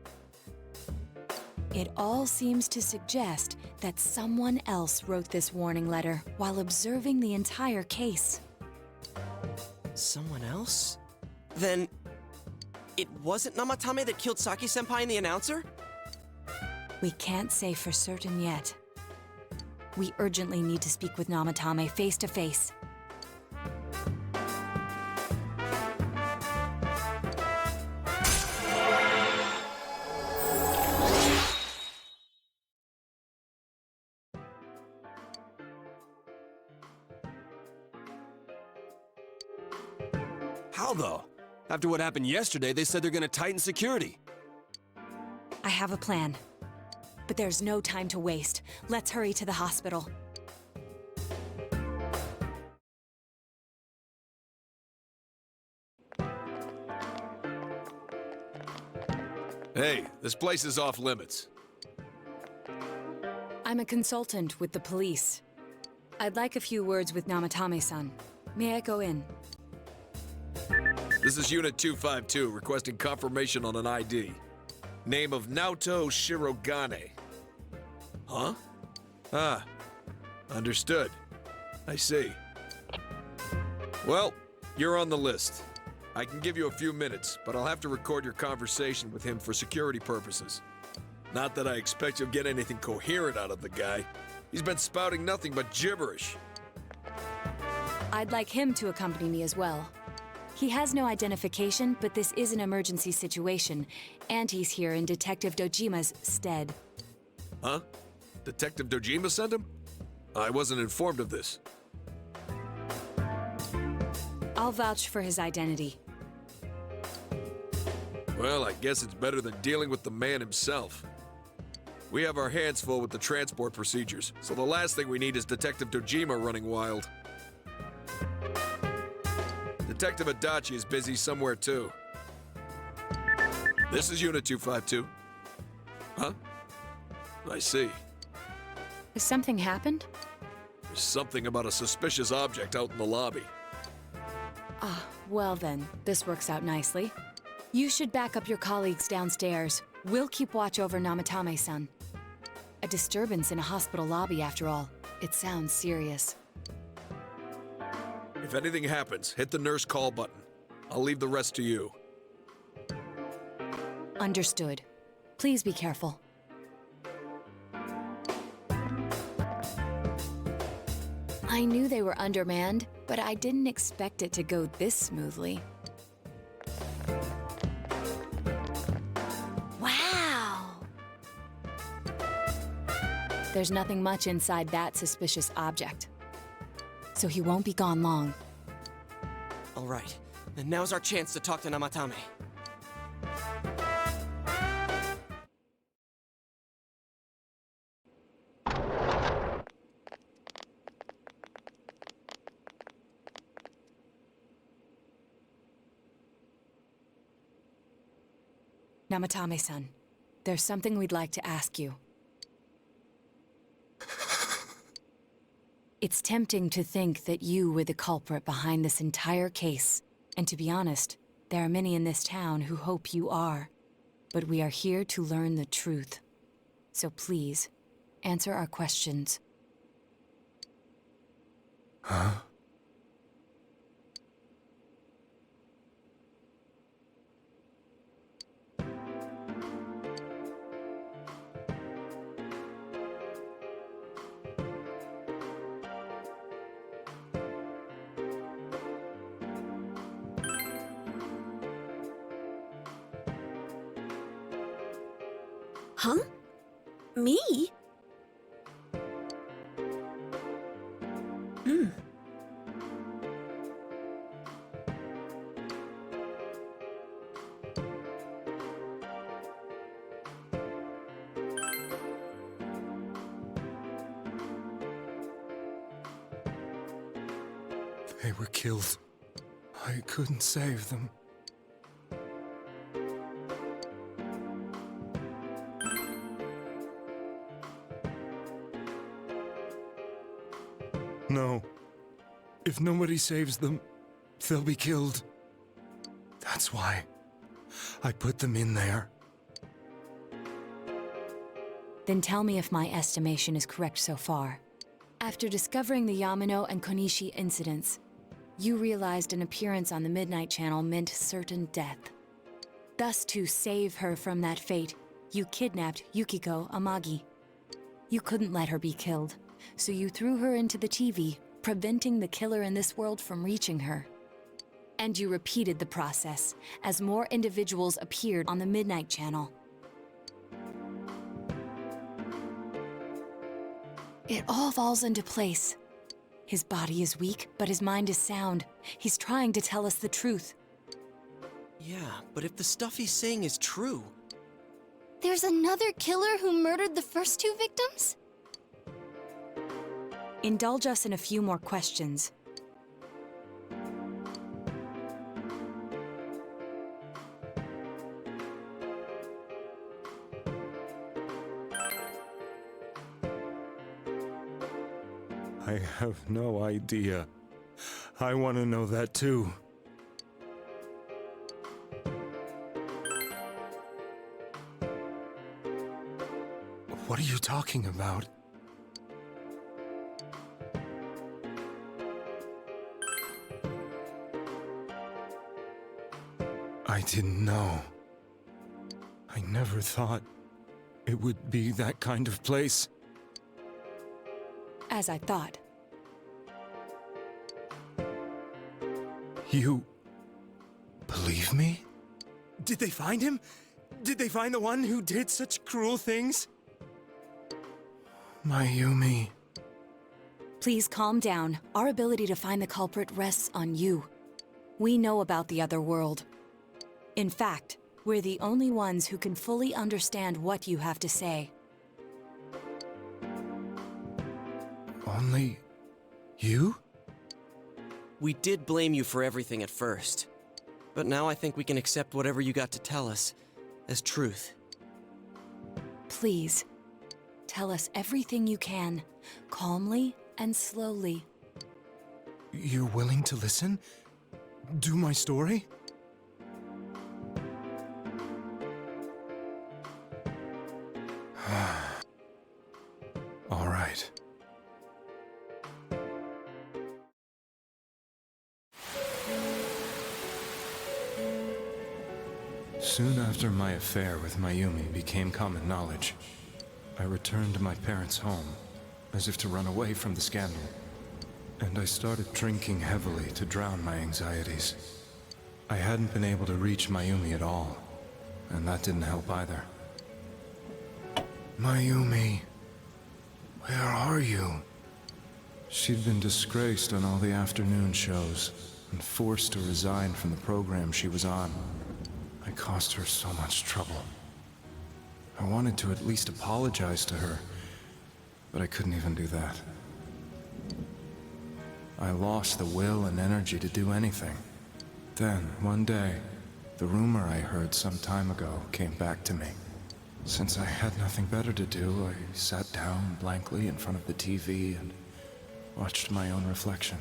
It all seems to suggest that someone else wrote this warning letter while observing the entire case. Someone else? Then... it wasn't Namatame that killed Saki-senpai and the announcer? We can't say for certain yet. We urgently need to speak with Namatame face to face. How though? After what happened yesterday, they said they're gonna tighten security. I have a plan. But there's no time to waste. Let's hurry to the hospital. Hey, this place is off limits. I'm a consultant with the police. I'd like a few words with Namatame-san. May I go in? This is Unit 252, requesting confirmation on an ID. Name of Naoto Shirogane. Huh? Ah, understood. I see. Well, you're on the list. I can give you a few minutes, but I'll have to record your conversation with him for security purposes. Not that I expect you'll get anything coherent out of the guy. He's been spouting nothing but gibberish. I'd like him to accompany me as well. He has no identification, but this is an emergency situation, and he's here in Detective Dojima's stead. Huh? Detective Dojima sent him? I wasn't informed of this. I'll vouch for his identity. Well, I guess it's better than dealing with the man himself. We have our hands full with the transport procedures, so the last thing we need is Detective Dojima running wild. Detective Adachi is busy somewhere too. This is Unit 252. Huh? I see. Has something happened? There's something about a suspicious object out in the lobby. Ah, well then, this works out nicely. You should back up your colleagues downstairs. We'll keep watch over Namatame-san. A disturbance in a hospital lobby, after all. It sounds serious. If anything happens, hit the nurse call button. I'll leave the rest to you. Understood. Please be careful. I knew they were undermanned, but I didn't expect it to go this smoothly. Wow! There's nothing much inside that suspicious object. So he won't be gone long. All right, then now's our chance to talk to Namatame. Namatame-san, there's something we'd like to ask you. It's tempting to think that you were the culprit behind this entire case. And to be honest, there are many in this town who hope you are. But we are here to learn the truth. So please, answer our questions. Huh? Huh? Me? They were killed. I couldn't save them. No. If nobody saves them, they'll be killed. That's why I put them in there. Then tell me if my estimation is correct so far. After discovering the Yamano and Konishi incidents, you realized an appearance on the Midnight Channel meant certain death. Thus, to save her from that fate, you kidnapped Yukiko Amagi. You couldn't let her be killed, so you threw her into the TV, preventing the killer in this world from reaching her. And you repeated the process as more individuals appeared on the Midnight Channel. It all falls into place. His body is weak, but his mind is sound. He's trying to tell us the truth. Yeah, but if the stuff he's saying is true... There's another killer who murdered the first two victims? Indulge us in a few more questions. I have no idea. I want to know that too. What are you talking about? I didn't know. I never thought it would be that kind of place. As I thought. You believe me? Did they find him? Did they find the one who did such cruel things? Mayumi. Please calm down. Our ability to find the culprit rests on you. We know about the other world. In fact, we're the only ones who can fully understand what you have to say. Only you? We did blame you for everything at first. But now I think we can accept whatever you got to tell us as truth. Please, tell us everything you can, calmly and slowly. You're willing to listen? Do my story? All right. Soon after my affair with Mayumi became common knowledge, I returned to my parents' home, as if to run away from the scandal. And I started drinking heavily to drown my anxieties. I hadn't been able to reach Mayumi at all, and that didn't help either. Mayumi, where are you? She'd been disgraced on all the afternoon shows, and forced to resign from the program she was on. I caused her so much trouble. I wanted to at least apologize to her, but I couldn't even do that. I lost the will and energy to do anything. Then, one day, The rumor I heard some time ago came back to me. Since I had nothing better to do, I sat down blankly in front of the TV and watched my own reflection.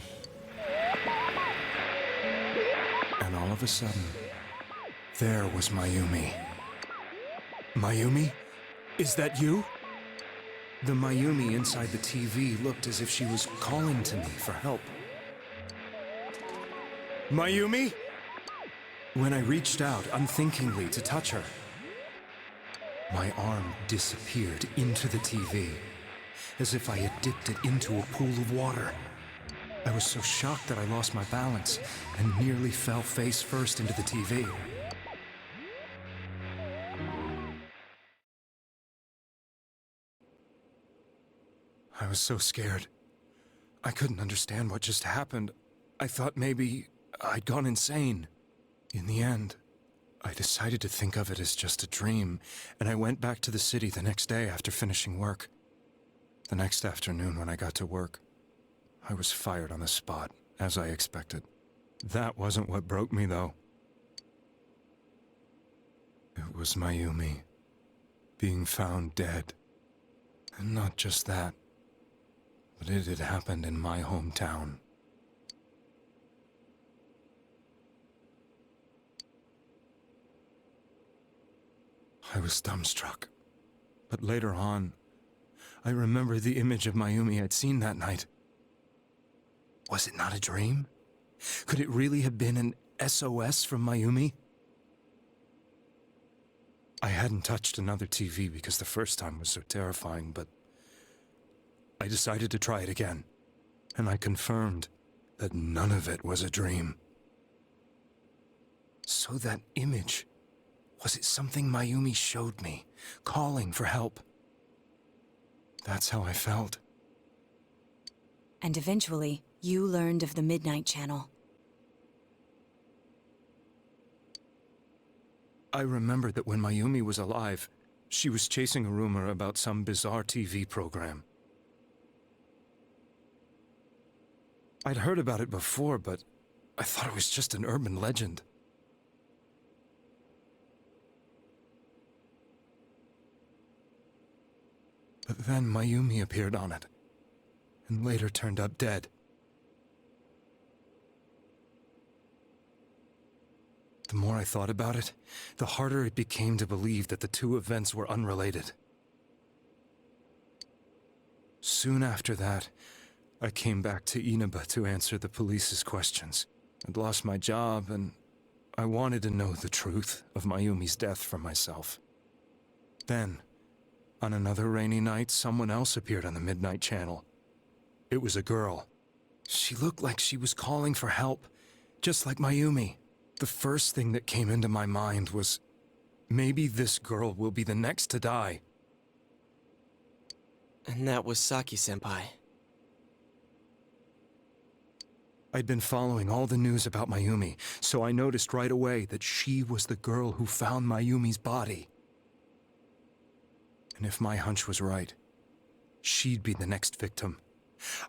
And all of a sudden, there was Mayumi. Mayumi? Is that you? The Mayumi inside the TV looked as if she was calling to me for help. Mayumi? When I reached out unthinkingly to touch her, my arm disappeared into the TV, as if I had dipped it into a pool of water. I was so shocked that I lost my balance and nearly fell face first into the TV. I was so scared. I couldn't understand what just happened. I thought maybe I'd gone insane. In the end, I decided to think of it as just a dream, and I went back to the city the next day after finishing work. The next afternoon when I got to work, I was fired on the spot, as I expected. That wasn't what broke me, though. It was Mayumi being found dead. And not just that, but it had happened in my hometown. I was dumbstruck. But later on, I remembered the image of Mayumi I'd seen that night. Was it not a dream? Could it really have been an SOS from Mayumi? I hadn't touched another TV because the first time was so terrifying, but I decided to try it again, and I confirmed that none of it was a dream. So that image, was it something Mayumi showed me, calling for help? That's how I felt. And eventually, you learned of the Midnight Channel. I remembered that when Mayumi was alive, she was chasing a rumor about some bizarre TV program. I'd heard about it before, but I thought it was just an urban legend. But then Mayumi appeared on it, and later turned up dead. The more I thought about it, the harder it became to believe that the two events were unrelated. Soon after that, I came back to Inaba to answer the police's questions. I'd lost my job, and I wanted to know the truth of Mayumi's death for myself. Then, on another rainy night, someone else appeared on the Midnight Channel. It was a girl. She looked like she was calling for help, just like Mayumi. The first thing that came into my mind was, maybe this girl will be the next to die. And that was Saki-senpai. I'd been following all the news about Mayumi, so I noticed right away that she was the girl who found Mayumi's body. And if my hunch was right, she'd be the next victim.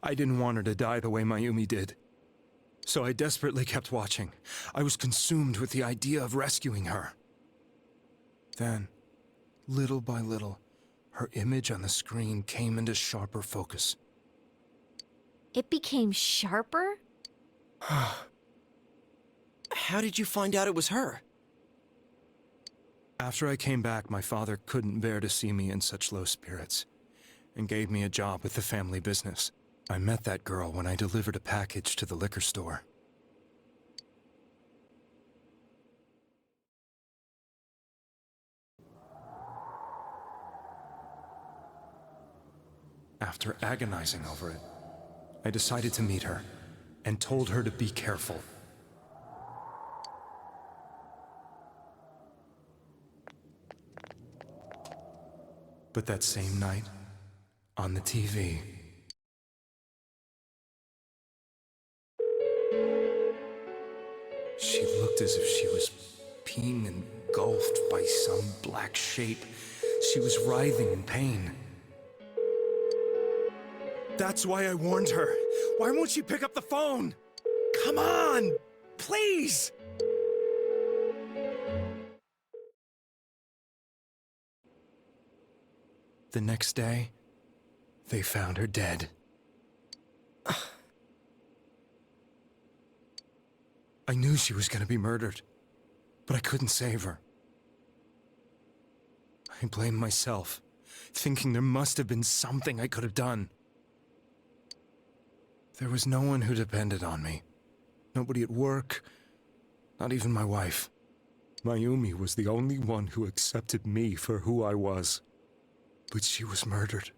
I didn't want her to die the way Mayumi did. So I desperately kept watching. I was consumed with the idea of rescuing her. Then, little by little, her image on the screen came into sharper focus. It became sharper? How did you find out it was her? After I came back, my father couldn't bear to see me in such low spirits, and gave me a job with the family business. I met that girl when I delivered a package to the liquor store. After agonizing over it, I decided to meet her, and told her to be careful. But that same night, on the TV, she looked as if she was being engulfed by some black shape. She was writhing in pain. That's why I warned her. Why won't she pick up the phone? Come on! Please! The next day, they found her dead. I knew she was going to be murdered, but I couldn't save her. I blamed myself, thinking there must have been something I could have done. There was no one who depended on me. Nobody at work, not even my wife. Mayumi was the only one who accepted me for who I was. But she was murdered,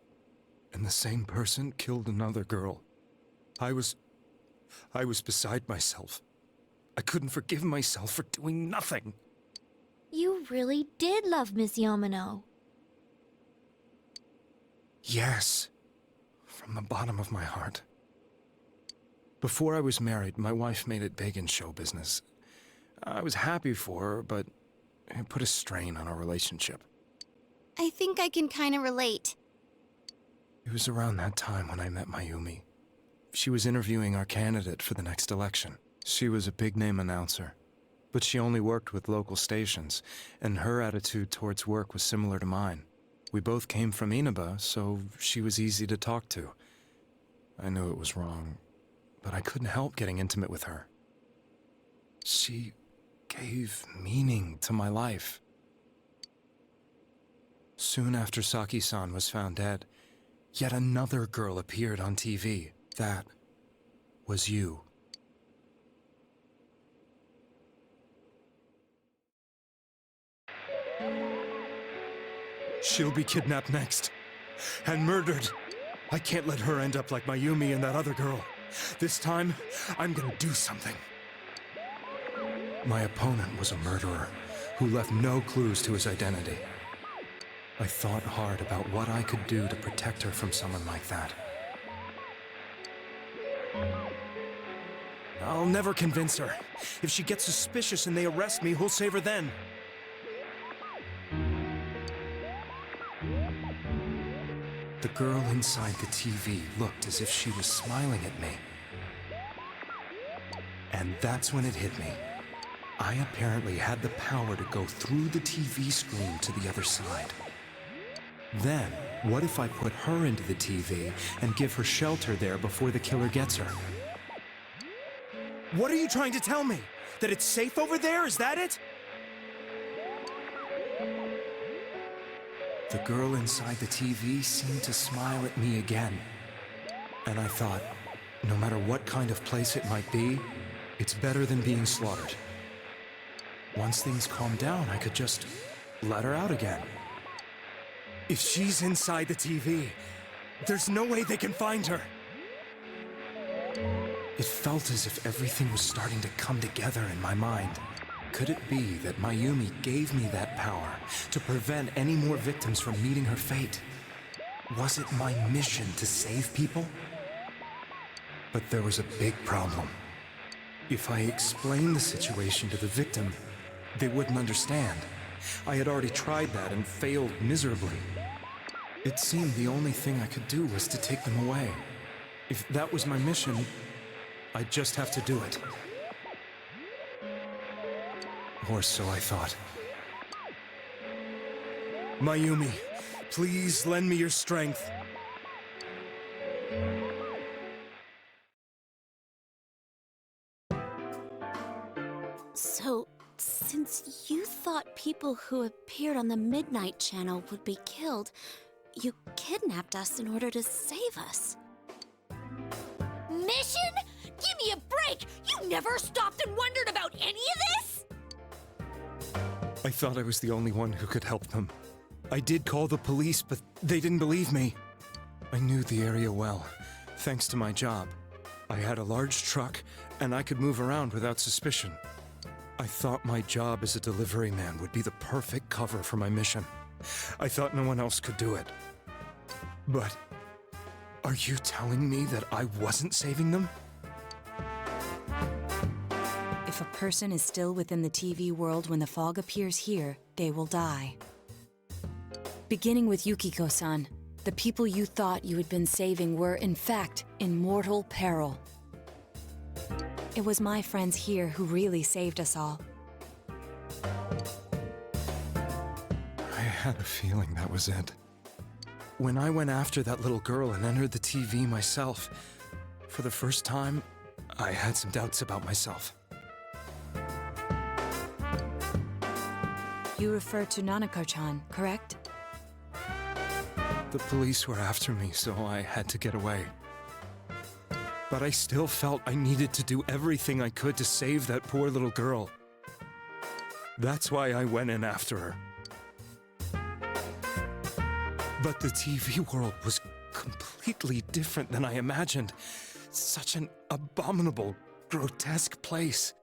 and the same person killed another girl. I was beside myself. I couldn't forgive myself for doing nothing. You really did love Miss Yamano. Yes, from the bottom of my heart. Before I was married, my wife made it big in show business. I was happy for her, but it put a strain on our relationship. I think I can kind of relate. It was around that time when I met Mayumi. She was interviewing our candidate for the next election. She was a big-name announcer, but she only worked with local stations, and her attitude towards work was similar to mine. We both came from Inaba, so she was easy to talk to. I knew it was wrong, but I couldn't help getting intimate with her. She gave meaning to my life. Soon after Saki-san was found dead, yet another girl appeared on TV. That was you. She'll be kidnapped next, and murdered. I can't let her end up like Mayumi and that other girl. This time, I'm gonna do something. My opponent was a murderer who left no clues to his identity. I thought hard about what I could do to protect her from someone like that. I'll never convince her. If she gets suspicious and they arrest me, who'll save her then? The girl inside the TV looked as if she was smiling at me. And that's when it hit me. I apparently had the power to go through the TV screen to the other side. Then, what if I put her into the TV and give her shelter there before the killer gets her? What are you trying to tell me? That it's safe over there? Is that it? The girl inside the TV seemed to smile at me again. And I thought, no matter what kind of place it might be, it's better than being slaughtered. Once things calmed down, I could just let her out again. If she's inside the TV, there's no way they can find her. It felt as if everything was starting to come together in my mind. Could it be that Mayumi gave me that power to prevent any more victims from meeting her fate? Was it my mission to save people? But there was a big problem. If I explained the situation to the victim, they wouldn't understand. I had already tried that and failed miserably. It seemed the only thing I could do was to take them away. If that was my mission, I'd just have to do it. Or so I thought. Mayumi, please lend me your strength. So, since you thought people who appeared on the Midnight Channel would be killed, you kidnapped us in order to save us. Mission? Give me a break! You never stopped and wondered about any of this? I thought I was the only one who could help them. I did call the police, but they didn't believe me. I knew the area well, thanks to my job. I had a large truck, and I could move around without suspicion. I thought my job as a delivery man would be the perfect cover for my mission. I thought no one else could do it. But are you telling me that I wasn't saving them? If a person is still within the TV world when the fog appears here, they will die. Beginning with Yukiko-san, the people you thought you had been saving were, in fact, in mortal peril. It was my friends here who really saved us all. I had a feeling that was it. when I went after that little girl and entered the TV myself, for the first time, I had some doubts about myself. You refer to Nanako-chan, correct? The police were after me, so I had to get away. But I still felt I needed to do everything I could to save that poor little girl. That's why I went in after her. But the TV world was completely different than I imagined. Such an abominable, grotesque place.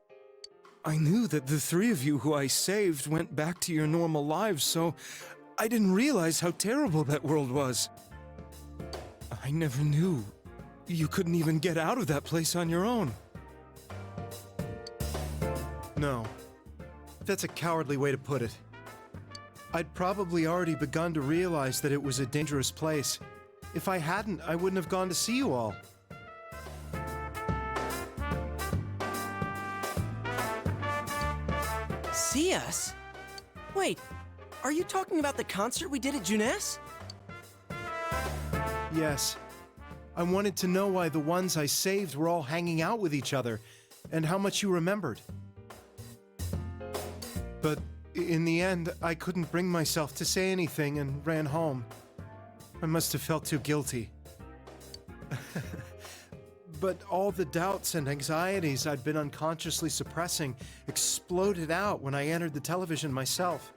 I knew that the three of you who I saved went back to your normal lives, so I didn't realize how terrible that world was. I never knew you couldn't even get out of that place on your own. No. That's a cowardly way to put it. I'd probably already begun to realize that it was a dangerous place. If I hadn't, I wouldn't have gone to see you all. See us? Wait, are you talking about the concert we did at Junes? Yes. I wanted to know why the ones I saved were all hanging out with each other, and how much you remembered. But in the end, I couldn't bring myself to say anything and ran home. I must have felt too guilty. But all the doubts and anxieties I'd been unconsciously suppressing exploded out when I entered the television myself.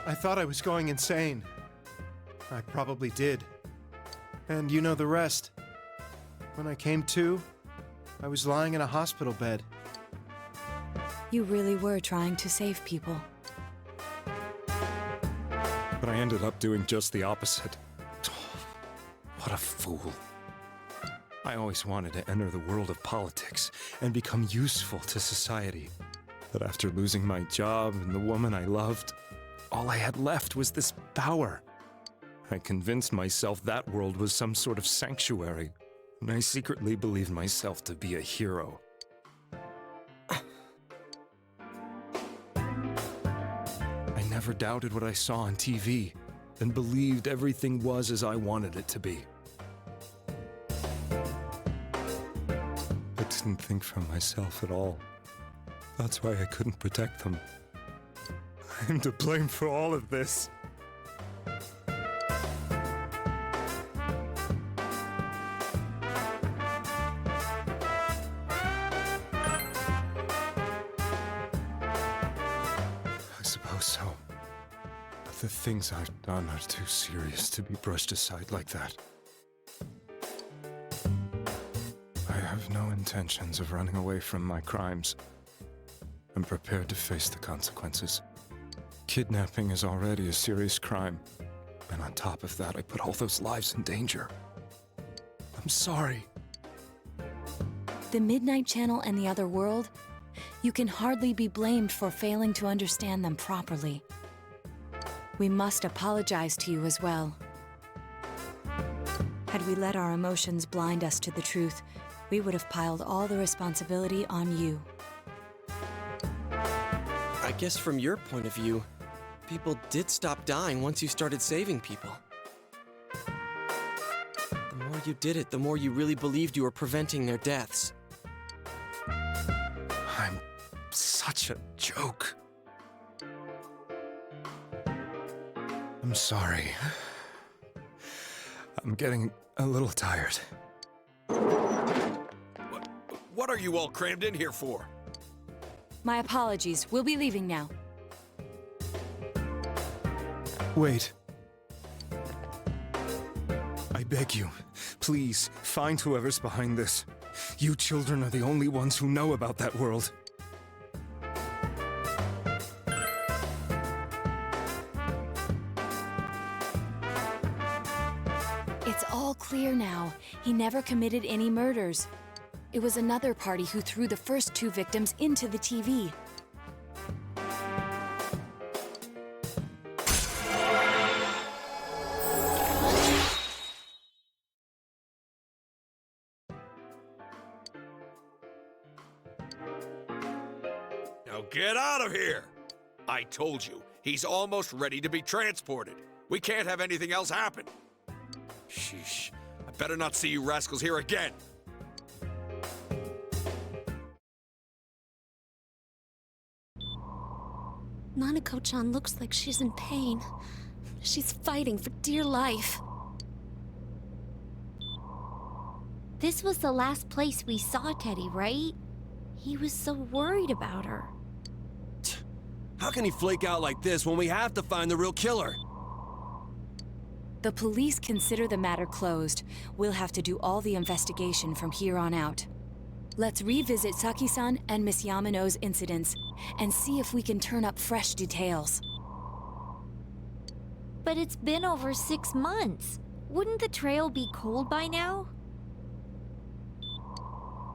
I thought I was going insane. I probably did. And you know the rest. When I came to, I was lying in a hospital bed. You really were trying to save people. But I ended up doing just the opposite. What a fool. I always wanted to enter the world of politics and become useful to society. But after losing my job and the woman I loved, all I had left was this power. I convinced myself that world was some sort of sanctuary, and I secretly believed myself to be a hero. I never doubted what I saw on TV, and believed everything was as I wanted it to be. I didn't think for myself at all. That's why I couldn't protect them. I'm to blame for all of this. I suppose so. But the things I've done are too serious to be brushed aside like that. I have no intentions of running away from my crimes. I'm prepared to face the consequences. Kidnapping is already a serious crime, and on top of that, I put all those lives in danger. I'm sorry. The Midnight Channel and the other world, you can hardly be blamed for failing to understand them properly. We must apologize to you as well. Had we let our emotions blind us to the truth, we would have piled all the responsibility on you. I guess from your point of view, people did stop dying once you started saving people. The more you did it, the more you really believed you were preventing their deaths. I'm such a joke. I'm sorry. I'm getting a little tired. What are you all crammed in here for? My apologies. We'll be leaving now. Wait. I beg you, please, find whoever's behind this. You children are the only ones who know about that world. It's all clear now. He never committed any murders. It was another party who threw the first two victims into the TV. Now get out of here! I told you, he's almost ready to be transported. We can't have anything else happen. Sheesh. I better not see you rascals here again. Nanako-chan looks like she's in pain. She's fighting for dear life. This was the last place we saw Teddy, right? He was so worried about her. How can he flake out like this when we have to find the real killer? The police consider the matter closed. We'll have to do all the investigation from here on out. Let's revisit Saki-san and Miss Yamano's incidents and see if we can turn up fresh details. But it's been over 6 months. Wouldn't the trail be cold by now?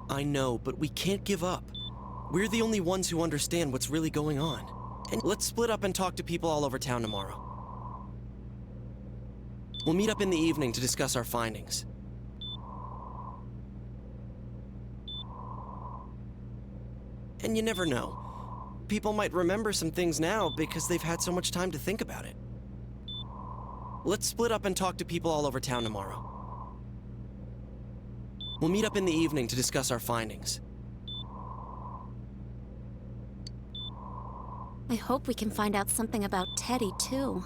I know, but we can't give up. We're the only ones who understand what's really going on. And let's split up and talk to people all over town tomorrow. We'll meet up in the evening to discuss our findings. And you never know. People might remember some things now because they've had so much time to think about it. Let's split up and talk to people all over town tomorrow. We'll meet up in the evening to discuss our findings. I hope we can find out something about Teddy, too.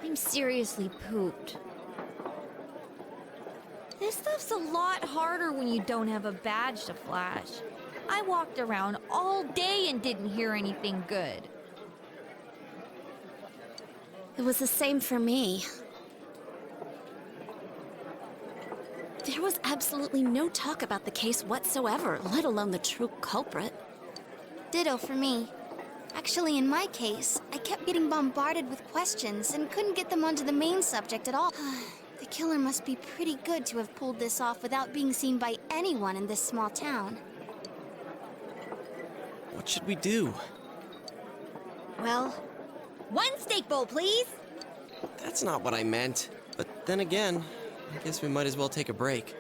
I'm seriously pooped. This stuff's a lot harder when you don't have a badge to flash. I walked around all day and didn't hear anything good. It was the same for me. There was absolutely no talk about the case whatsoever, let alone the true culprit. Ditto for me. Actually, in my case, I kept getting bombarded with questions and couldn't get them onto the main subject at all. The killer must be pretty good to have pulled this off without being seen by anyone in this small town. What should we do? Well, one steak bowl, please! That's not what I meant. But then again, I guess we might as well take a break.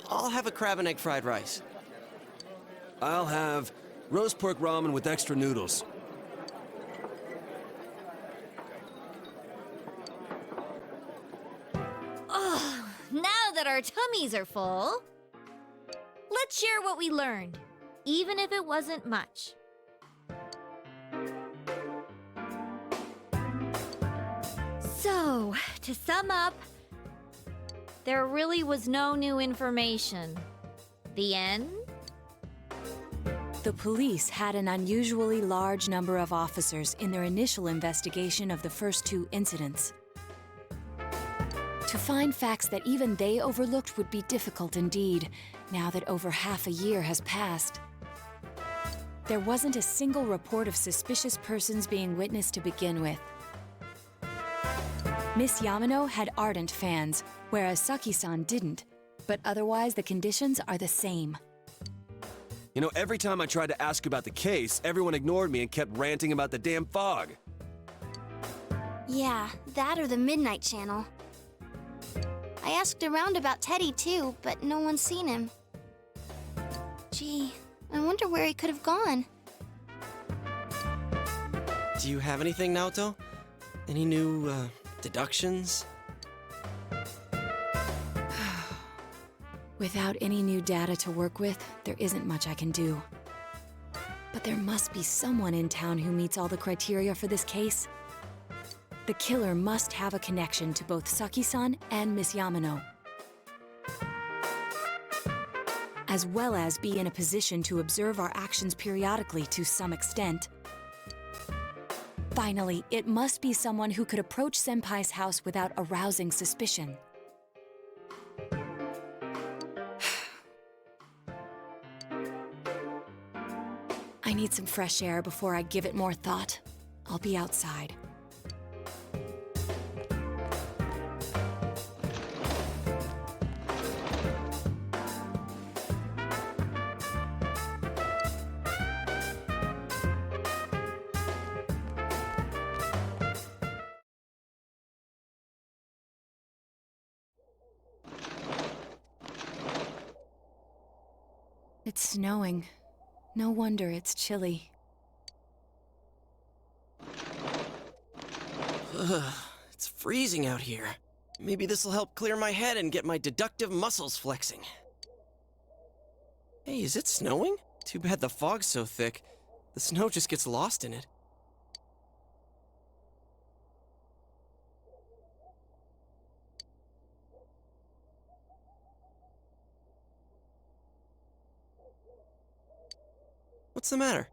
I'll have a crab and egg fried rice. I'll have roast pork ramen with extra noodles. Oh, now that our tummies are full, let's share what we learned, even if it wasn't much. So, to sum up, there really was no new information. The end? The police had an unusually large number of officers in their initial investigation of the first two incidents. To find facts that even they overlooked would be difficult indeed, now that over half a year has passed. There wasn't a single report of suspicious persons being witnessed to begin with. Miss Yamano had ardent fans, whereas Saki-san didn't, but otherwise the conditions are the same. You know, every time I tried to ask about the case, everyone ignored me and kept ranting about the damn fog. Yeah, that or the Midnight Channel. I asked around about Teddy too, but no one's seen him. Gee, I wonder where he could have gone. Do you have anything, Naoto? Any new, deductions? Without any new data to work with, there isn't much I can do. But there must be someone in town who meets all the criteria for this case. The killer must have a connection to both Saki-san and Miss Yamano, as well as be in a position to observe our actions periodically to some extent. Finally, it must be someone who could approach Senpai's house without arousing suspicion. I need some fresh air before I give it more thought. I'll be outside. It's snowing. No wonder it's chilly. Ugh, it's freezing out here. Maybe this'll help clear my head and get my deductive muscles flexing. Hey, is it snowing? Too bad the fog's so thick. The snow just gets lost in it. What's the matter?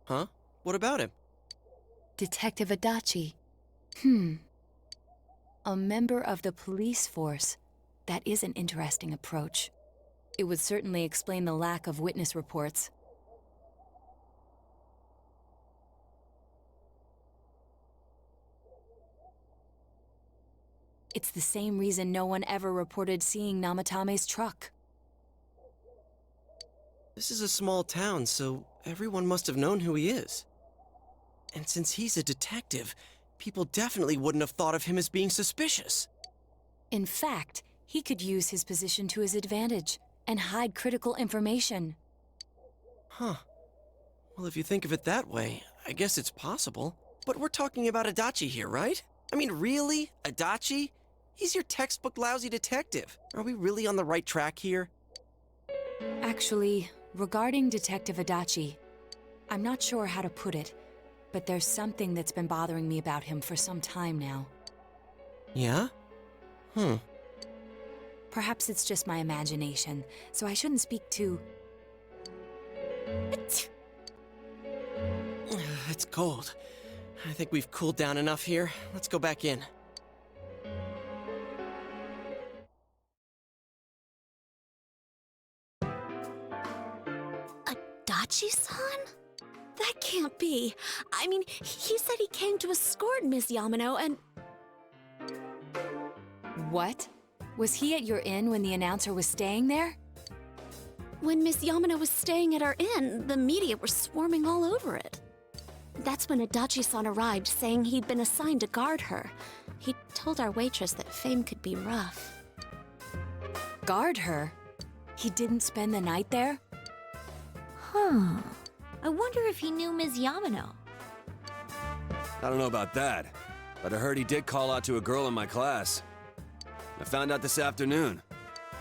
Huh? What about him? Detective Adachi. A member of the police force. That is an interesting approach. It would certainly explain the lack of witness reports. It's the same reason no one ever reported seeing Namatame's truck. This is a small town, so everyone must have known who he is. And since he's a detective, people definitely wouldn't have thought of him as being suspicious. In fact, he could use his position to his advantage and hide critical information. Huh. Well, if you think of it that way, I guess it's possible. But we're talking about Adachi here, right? I mean, really? Adachi? He's your textbook lousy detective. Are we really on the right track here? Actually, regarding Detective Adachi, I'm not sure how to put it, but there's something that's been bothering me about him for some time now. Yeah? Perhaps it's just my imagination, so I shouldn't speak too... It's cold. I think we've cooled down enough here. Let's go back in. Adachi-san? That can't be. I mean, he said he came to escort Miss Yamano and... What? Was he at your inn when the announcer was staying there? When Miss Yamano was staying at our inn, the media were swarming all over it. That's when Adachi-san arrived, saying he'd been assigned to guard her. He told our waitress that fame could be rough. Guard her? He didn't spend the night there? Huh. I wonder if he knew Ms. Yamano. I don't know about that, but I heard he did call out to a girl in my class. I found out this afternoon,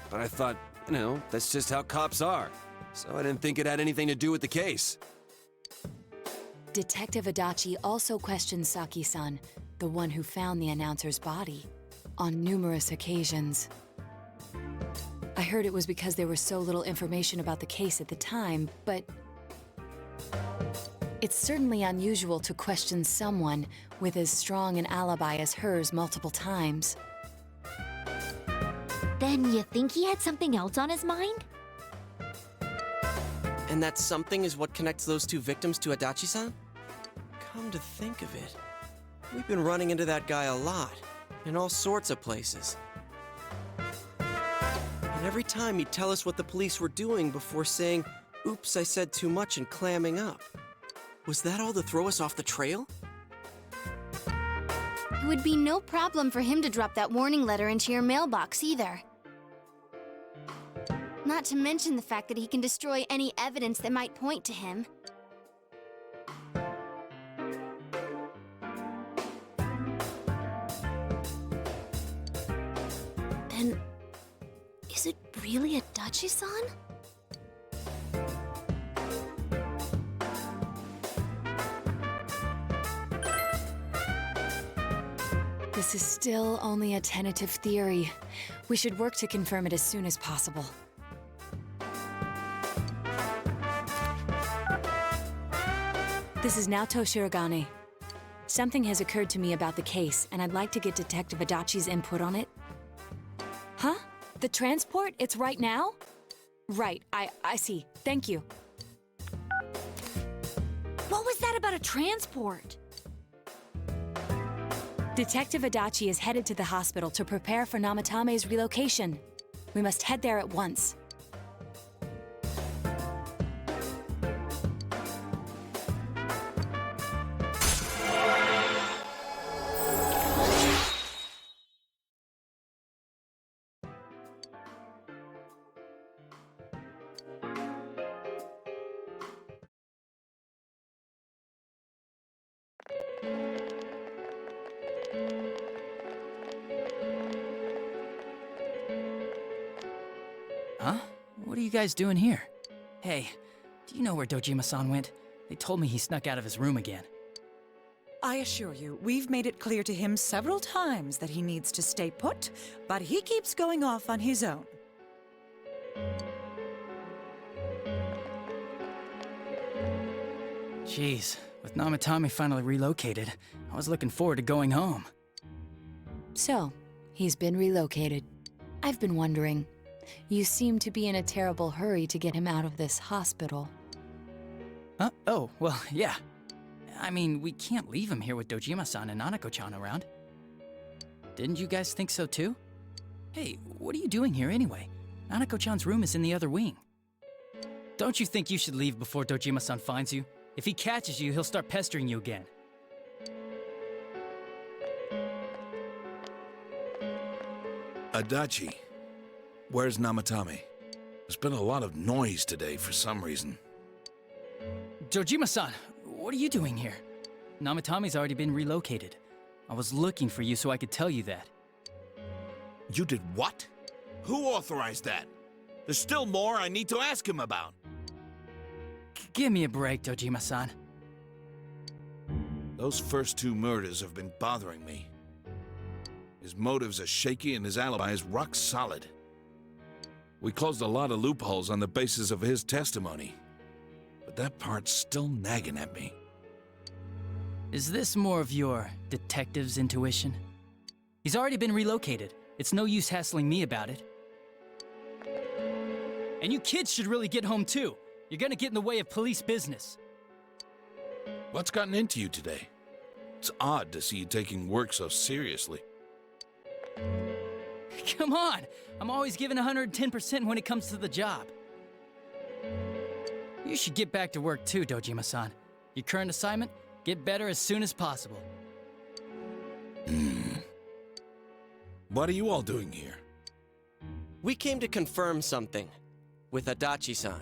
but I thought, you know, that's just how cops are. So I didn't think it had anything to do with the case. Detective Adachi also questioned Saki-san, the one who found the announcer's body, on numerous occasions. I heard it was because there was so little information about the case at the time, but it's certainly unusual to question someone with as strong an alibi as hers multiple times. Then you think he had something else on his mind? And that something is what connects those two victims to Adachi-san? Come to think of it, we've been running into that guy a lot, in all sorts of places. And every time he'd tell us what the police were doing before saying, "Oops, I said too much," and clamming up. Was that all to throw us off the trail? It would be no problem for him to drop that warning letter into your mailbox either. Not to mention the fact that he can destroy any evidence that might point to him. Then, is it really Adachi-san? This is still only a tentative theory. We should work to confirm it as soon as possible. This is Naoto Shirogane. Something has occurred to me about the case, and I'd like to get Detective Adachi's input on it. Huh? The transport? It's right now? Right, I see. Thank you. What was that about a transport? Detective Adachi is headed to the hospital to prepare for Namatame's relocation. We must head there at once. Huh? What are you guys doing here? Hey, do you know where Dojima-san went? They told me he snuck out of his room again. I assure you, we've made it clear to him several times that he needs to stay put, but he keeps going off on his own. Jeez, with Namatame finally relocated, I was looking forward to going home. So, he's been relocated. I've been wondering. You seem to be in a terrible hurry to get him out of this hospital. Huh? Oh, well, yeah. I mean, we can't leave him here with Dojima-san and Nanako-chan around. Didn't you guys think so too? Hey, what are you doing here anyway? Nanako-chan's room is in the other wing. Don't you think you should leave before Dojima-san finds you? If he catches you, he'll start pestering you again. Adachi, where's Namatame? There's been a lot of noise today for some reason. Dojima-san, what are you doing here? Namatame's already been relocated. I was looking for you so I could tell you that. You did what? Who authorized that? There's still more I need to ask him about. Give me a break, Dojima-san. Those first 2 murders have been bothering me. His motives are shaky and his alibi is rock solid. We closed a lot of loopholes on the basis of his testimony. But that part's still nagging at me. Is this more of your detective's intuition? He's already been relocated. It's no use hassling me about it. And you kids should really get home too. You're gonna get in the way of police business. What's gotten into you today? It's odd to see you taking work so seriously. Come on! I'm always giving 110% when it comes to the job. You should get back to work too, Dojima-san. Your current assignment? Get better as soon as possible. What are you all doing here? We came to confirm something with Adachi-san.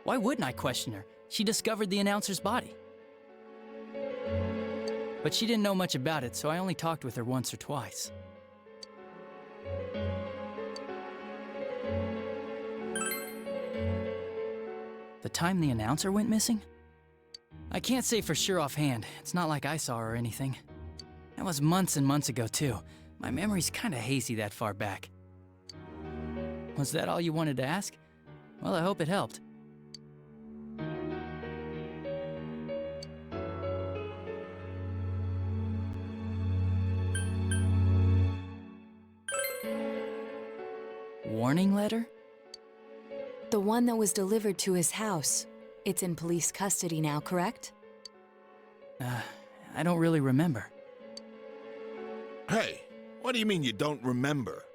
Why wouldn't I question her? She discovered the announcer's body. But she didn't know much about it, so I only talked with her once or twice. The time the announcer went missing? I can't say for sure offhand. It's not like I saw her or anything. That was months and months ago, too. My memory's kinda hazy that far back. Was that all you wanted to ask? Well, I hope it helped. Warning letter? The one that was delivered to his house. It's in police custody now, correct? I don't really remember. Hey, what do you mean you don't remember?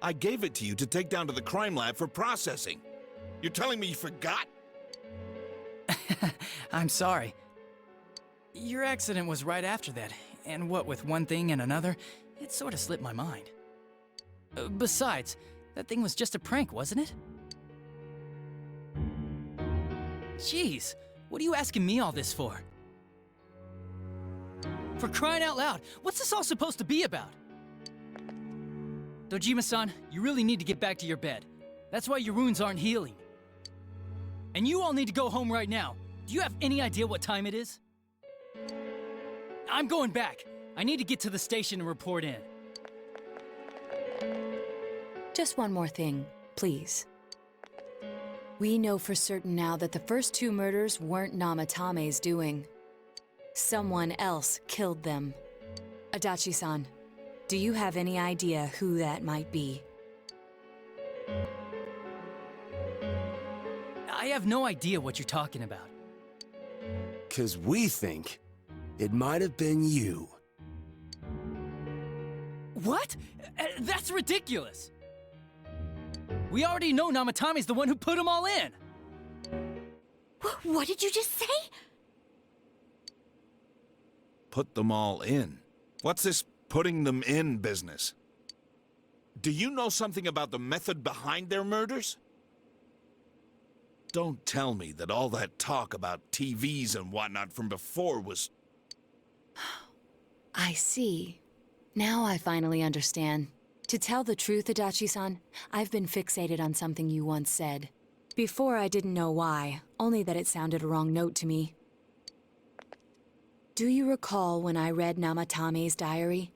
I gave it to you to take down to the crime lab for processing. You're telling me you forgot? I'm sorry. Your accident was right after that, and what with one thing and another, it sort of slipped my mind. Besides, that thing was just a prank, wasn't it? Jeez, what are you asking me all this for? For crying out loud, what's this all supposed to be about? Dojima-san, you really need to get back to your bed. That's why your wounds aren't healing. And you all need to go home right now. Do you have any idea what time it is? I'm going back. I need to get to the station and report in. Just one more thing, please. We know for certain now that the first 2 murders weren't Namatame's doing. Someone else killed them. Adachi-san, do you have any idea who that might be? I have no idea what you're talking about. 'Cause we think it might have been you. What? That's ridiculous! We already know Namatame's the one who put them all in! What did you just say? Put them all in? What's this putting them in business? Do you know something about the method behind their murders? Don't tell me that all that talk about TVs and whatnot from before was... I see. Now I finally understand. To tell the truth, Adachi-san, I've been fixated on something you once said. Before I didn't know why, only that it sounded a wrong note to me. Do you recall when I read Namatame's diary?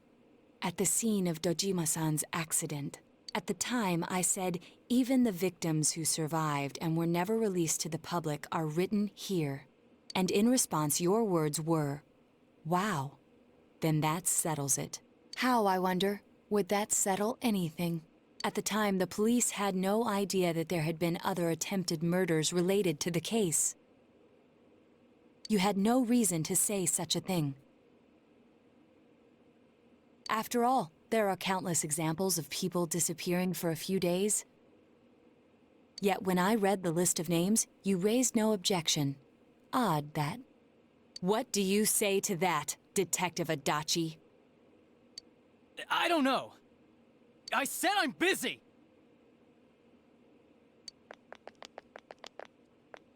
At the scene of Dojima-san's accident. At the time, I said, even the victims who survived and were never released to the public are written here. And in response, your words were, wow. Then that settles it. How, I wonder, would that settle anything? At the time, the police had no idea that there had been other attempted murders related to the case. You had no reason to say such a thing. After all, there are countless examples of people disappearing for a few days. Yet when I read the list of names, you raised no objection. Odd, that. What do you say to that, Detective Adachi? I don't know. I said I'm busy!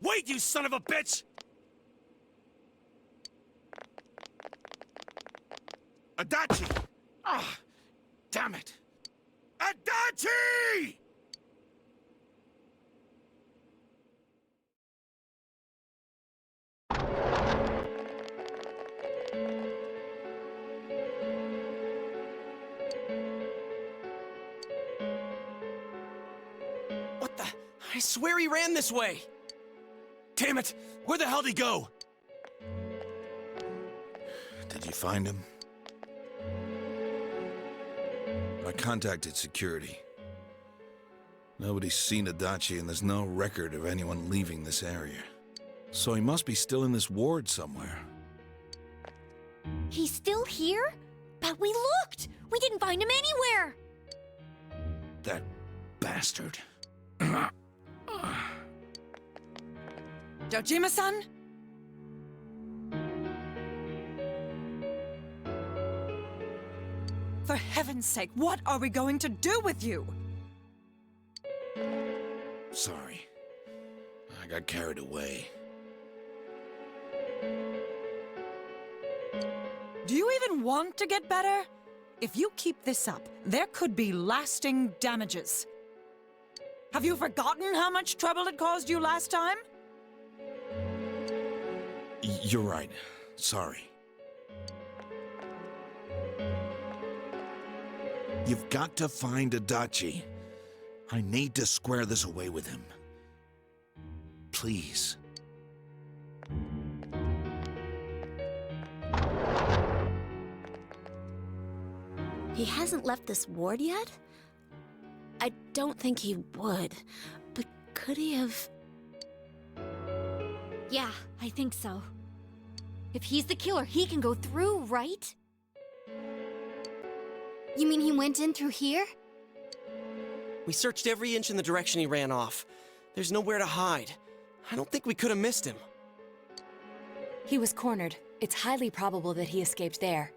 Wait, you son of a bitch! Adachi! Ah, damn it! Adachi! What the? I swear he ran this way! Damn it! Where the hell did he go? Did you find him? I contacted security. Nobody's seen Adachi, and there's no record of anyone leaving this area. So he must be still in this ward somewhere. He's still here? But we looked! We didn't find him anywhere! That bastard. Dojima-san? For heaven's sake, what are we going to do with you? Sorry. I got carried away. Do you even want to get better? If you keep this up, there could be lasting damages. Have you forgotten how much trouble it caused you last time? You're right. Sorry. You've got to find Adachi. I need to square this away with him. Please. He hasn't left this ward yet? I don't think he would, but could he have... Yeah, I think so. If he's the killer, he can go through, right? You mean he went in through here? We searched every inch in the direction he ran off. There's nowhere to hide. I don't think we could have missed him. He was cornered. It's highly probable that he escaped there.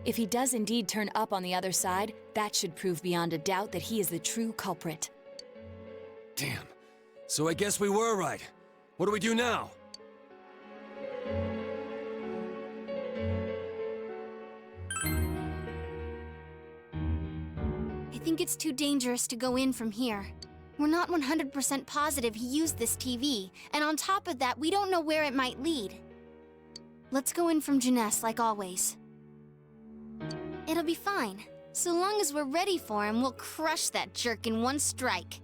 If he does indeed turn up on the other side, that should prove beyond a doubt that he is the true culprit. Damn. So I guess we were right. What do we do now? I think it's too dangerous to go in from here. We're not 100% positive he used this TV, and on top of that, we don't know where it might lead. Let's go in from Jeunesse, like always. It'll be fine. So long as we're ready for him, we'll crush that jerk in one strike.